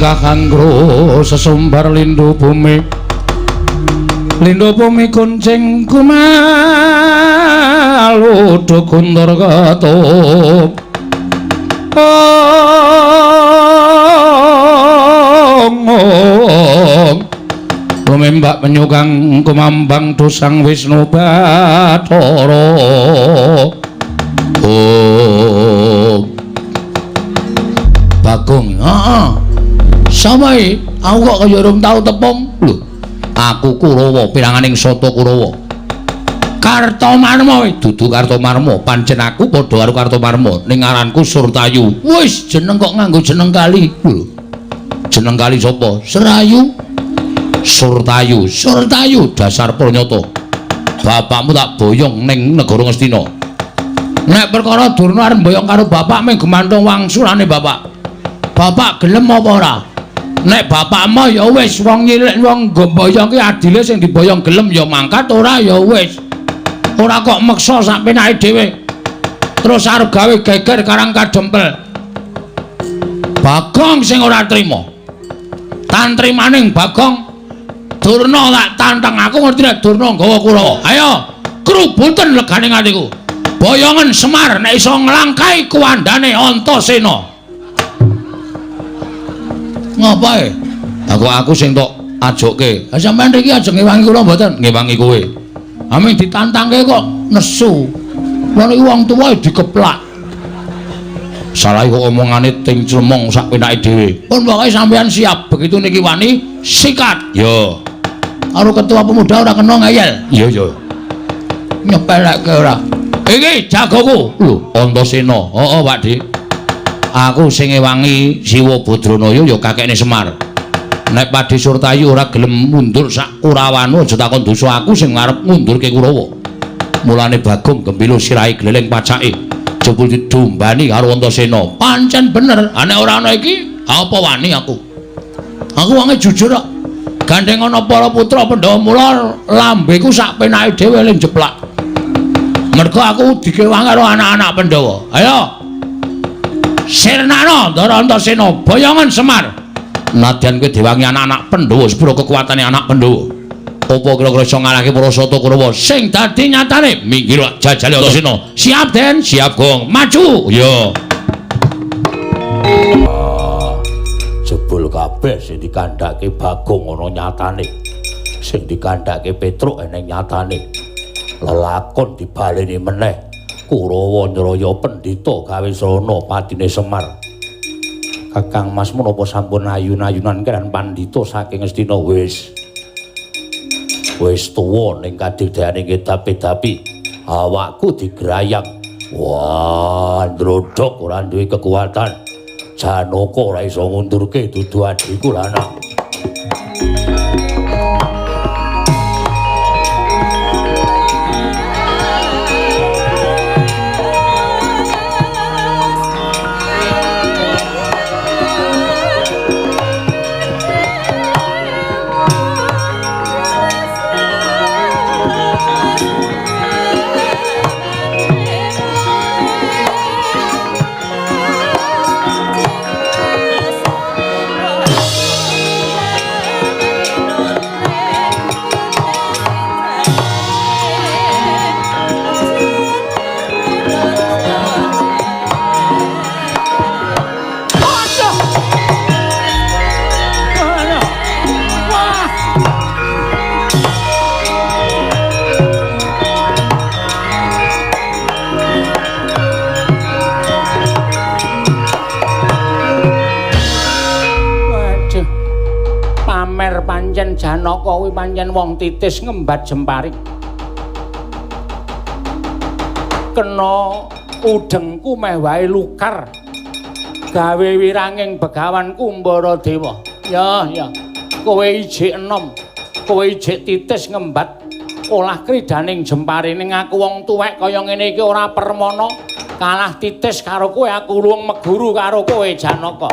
Kangro sesumbar lindhu bumi kuncing kumalu dukundur katup rumembak penyukang kumambang dosang Wisnu Bathara Bagong samai aku kok kaya urung tau tepung lho aku Kurawa piranganing Sata Kurawa Kartomarma dudu Kartomarma pancen aku padha karo Kartomarma ning aranku Surtayu wis jeneng kok nganggo jeneng kali lho jeneng kali sapa Serayu Surtayu dasar pranyata bapakmu tak boyong ning negara Ngastina nek perkara Durna arep boyong karo bapak mung gemantung wangsulane bapak gelem apa ora nek bapakmu ya wis wong nyilik wong mboyong ki adile sing diboyong gelem ya mangkat ora ya wis ora kok meksa sak penake dhewe terus arep gawe geger karang kadempel Bagong sing ora trima tantrimaning Bagong Durna tak tantang aku ngerti nek Durna nggawa Kurawa ayo krubunten legane atiku boyongan Semar nek iso nglangkai kuwandane Antasena ngapae? Aku sing tok ajokke. Ha sampean iki aja ngewangi kula mboten, ngewangi kowe. Aming ditantangke kok nesu. Wong iki wong tuwa dikeplak. Salah kok omongane ting clemong sak penake dhewe. Pun pokoke sampean siap, begitu niki wani sikat. Yo. Karo ketua pemuda ora kena ngeyel. Iya, iya. Nyepelekke ora. Iki jagoku. Lho, Antasena. Heeh, Pakde. Aku sing ngewangi Siwa Badranaya ya kakekne Semar. Nek Pakde Surtayu ora gelem mundur sak Kurawanu aja takon dosa aku sing ngarep mundurke Kurawa. Mulane Bagong gembilo sirahe gleleng pacake. Jebul didombani karo Antasena. Pancen bener, nek ora ana iki apa wani aku. Aku wonge jujur kok. Gandeng ana para putra Pandhawa mula lambeku sak penake dhewe ling jeplak. Mergo aku dikewang karo anak-anak Pandhawa. Ayo. Sirnana Ndara Antasena boyongan Semar. Nadyan kowe diwangi anak-anak Pandhawa sepuro kekuatane anak Pandhawa. Apa kira-kira iso ngalahke para Sata Kurawa sing dadi nyatane minggir jajale Antasena. Siap Den, siap Gong. Maju. Yo. Jebul kabeh sing dikandhake Bagong ana nyatane. Sing dikandhake Petruk eneng nyatane. Lelakon dibaleni meneh. Kurawa nyraya pendhita gawe srana patine Semar. Kakang Mas menapa sampun ayun-ayunan kan pandhita saking Astina wis tuwa ning kadigdayane kedapi-dapi. Awakku digrayang. Wah, ndrodhok ora duwe kekuatan. Janaka ora iso ngundurke dudu adhiku lanang. pancen Janaka kuwi pancen wong titis ngembat jemparing. Kena udengku meh wae lukar. Gawe wiranging begawanku Mbaradewa. Ya, ya. Kowe ijik enom. Kowe ijik titis ngembat olah kridaning jempare ning aku wong tuwek kaya ngene iki ora permana. Kalah titis karo kowe aku luwung meguru karo kowe Janaka.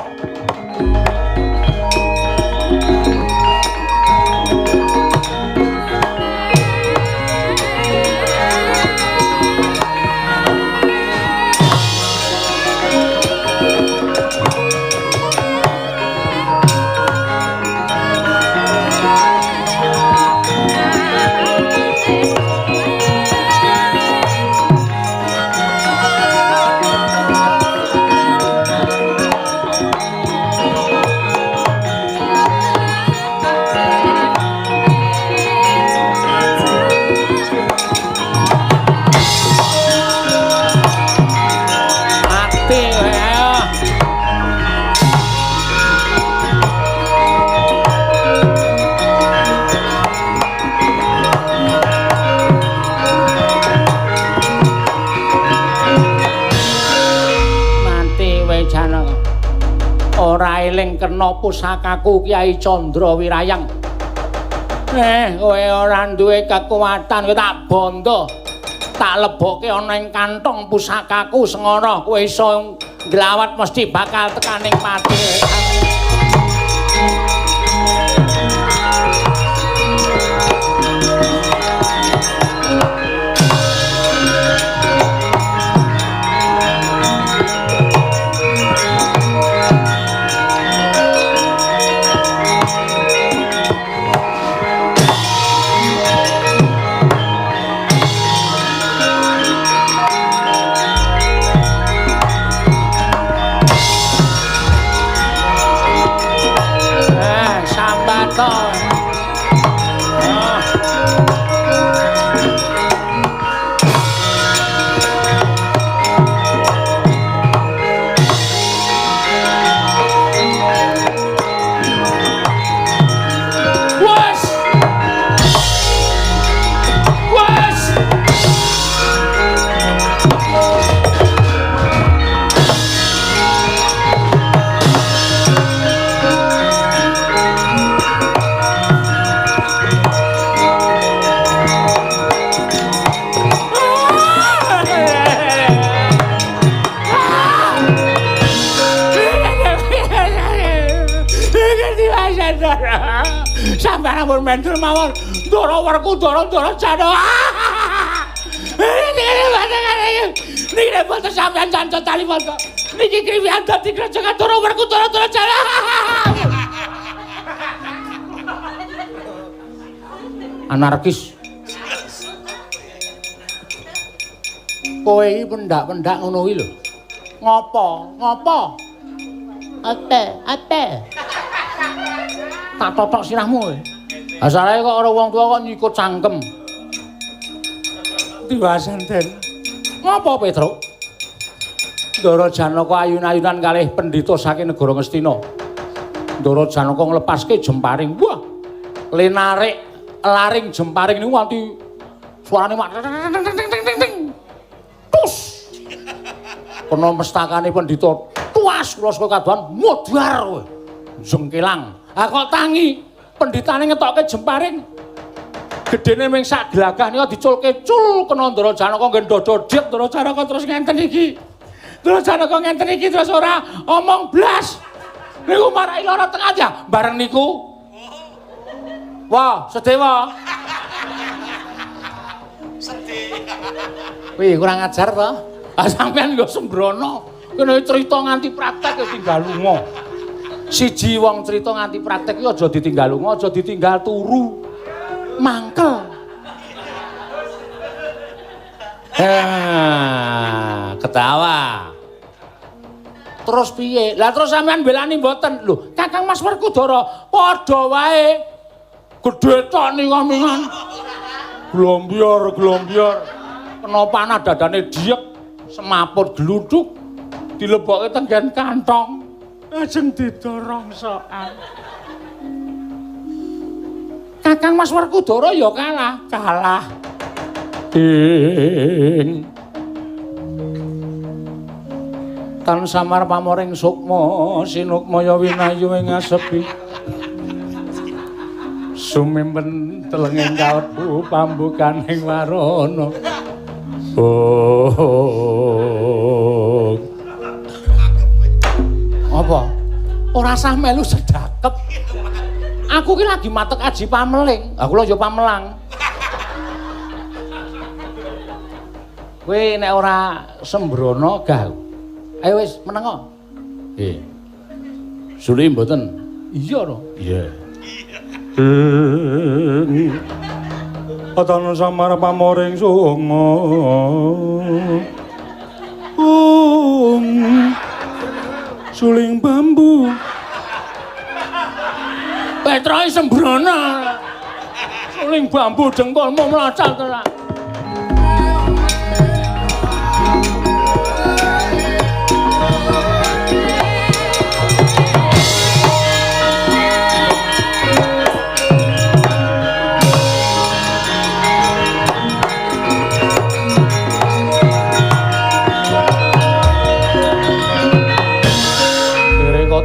Ora eling kena pusakaku Kyai Candra Wirayang. Kowe ora duwe kekuatan kowe tak bondo. Tak lebokke ana ing kantong pusakaku sengara kowe iso nglawat mesti bakal tekaning mati. Sampeyan ampun mendel mawon. Ndara werku ndara jana. Niki boten sampeyan janca talipon kok. Niki kriwian dadi krajangan ndara werku ndara jana. Anarkis. Kowe iki pendak-pendak ngono kuwi lho. Ngopo? Ngopo? Ate. Tak totok sirahmu. Asale kok ora wong tua kok nyikut cangkem. Diwasanten. Ngopo Petro? Ndara Janaka ayun-ayunan kalih pendhita saking negara Ngastina. Ndara Janaka nglepaske jemparing. Wah. Lenarik laring jemparing niku nganti suarane mak ting. Tus. Kena mestakane pendhita tuas kula saka kadohan modar kowe. Jengkelang. Ha kok tangi pendhitane ngetokke jemparing. Gedene ming sak glagah nika diculke cul kena Ndara Janaka nggen dododit Ndara Janaka terus ngenten iki. Ndara Janaka ngenten iki terus ora omong blas. Niku marai lara tengah ya bareng niku. Wah, Sedewa. Sedih. Wih, kurang ajar to. Ah sampean nggo sembrono. Kene crita nganti praktek ya tinggal lunga. Siji wong crita nganti praktek iki aja ditinggal lunga, aja ditinggal turu. Mangkel. Ketawa. Terus piye? Lah terus sampean belani mboten. Lho, Kakang Mas Werkudara padha wae. Gedhe tok ningan. Glombior. Kena panah dadane diek, semaput gluduk, dilebokke tenggen kantong. Ajeng didorong sokan. Kakang Mas Werkudara ya kalah. Ing tan samar pamoring sukma sinukmaya winayu ing asepi sumimpen telenging kalbu pambukaning warana apa ora sah melu sedakep aku ki lagi matek aji pameling aku lho ya pamelang kowe nek ora sembrono gah. Ayo wis menengo. Nggih. Suli mboten. Iya to? Iya. Atan samar pamoring sunga. Suling bambu. Petroe sembrono. Suling bambu dengkulmu mlacat ora.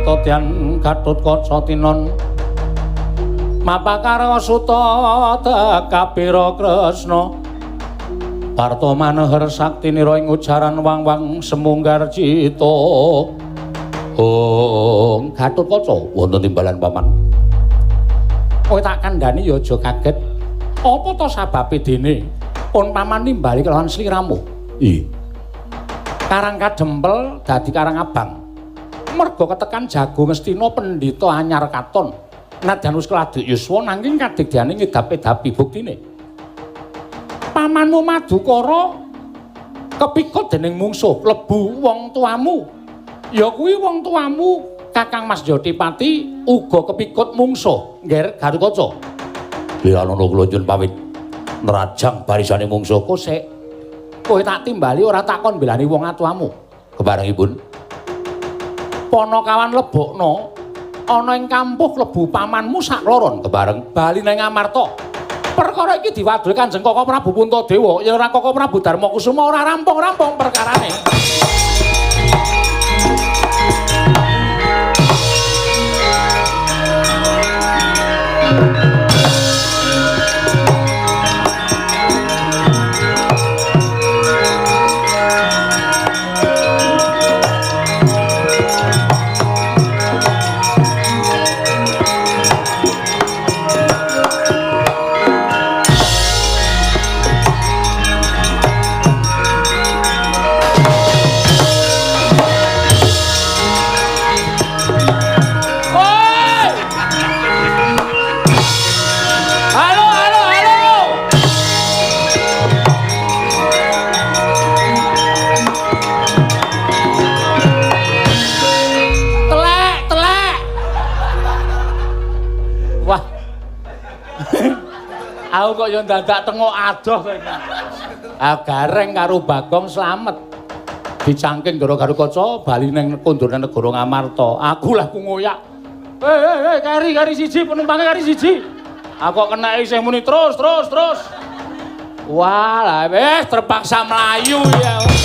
Todian Gatotkaca tinon mapakarya suta tekapira Kresna parta maneher saktinira ing ujaran wang-wang semunggar cita Gatotkaca wonten timbalan paman kowe tak kandhani ya aja kaget apa to sababe dene pun paman nimbali kelawan sliramu Karang Kadempel dadi Karang Abang merga ketekan Jago Ngastina pendhita anyar katon nadyan wis kladuk yuswa nanging kadigdayane ngidap-idapi buktine pamanmu Madukara kepikut dening mungsuh lebu wong tuamu ya kuwi wong tuamu Kakang Mas Jatipati uga kepikut mungsuh ngger Gatotkaca Wirana kula nyuwun pamit nerajang barisane mungsuh kosek kowe tak timbali ora takon belani wong atuamu kebarengipun Panakawan lebokno ana ing kampuh klebu pamanmu sakloron kebareng bali nang Amarta. Perkara iki diwadul Kanjeng Kaka Prabu Puntadewa, yen ora Kaka Prabu Darmakusuma ora rampung-rampung perkarane. Aku kok yo dadak tengok adoh kowe. Gareng karo Bagong slamet. Dicangking karo Gatotkaca bali ning kondone negara Ngamarta. Aku lah ku ngoyak. Kari siji penumpange kari siji. Aku kok kenake isih muni terus. Wah, lah wis terpaksa mlayu ya.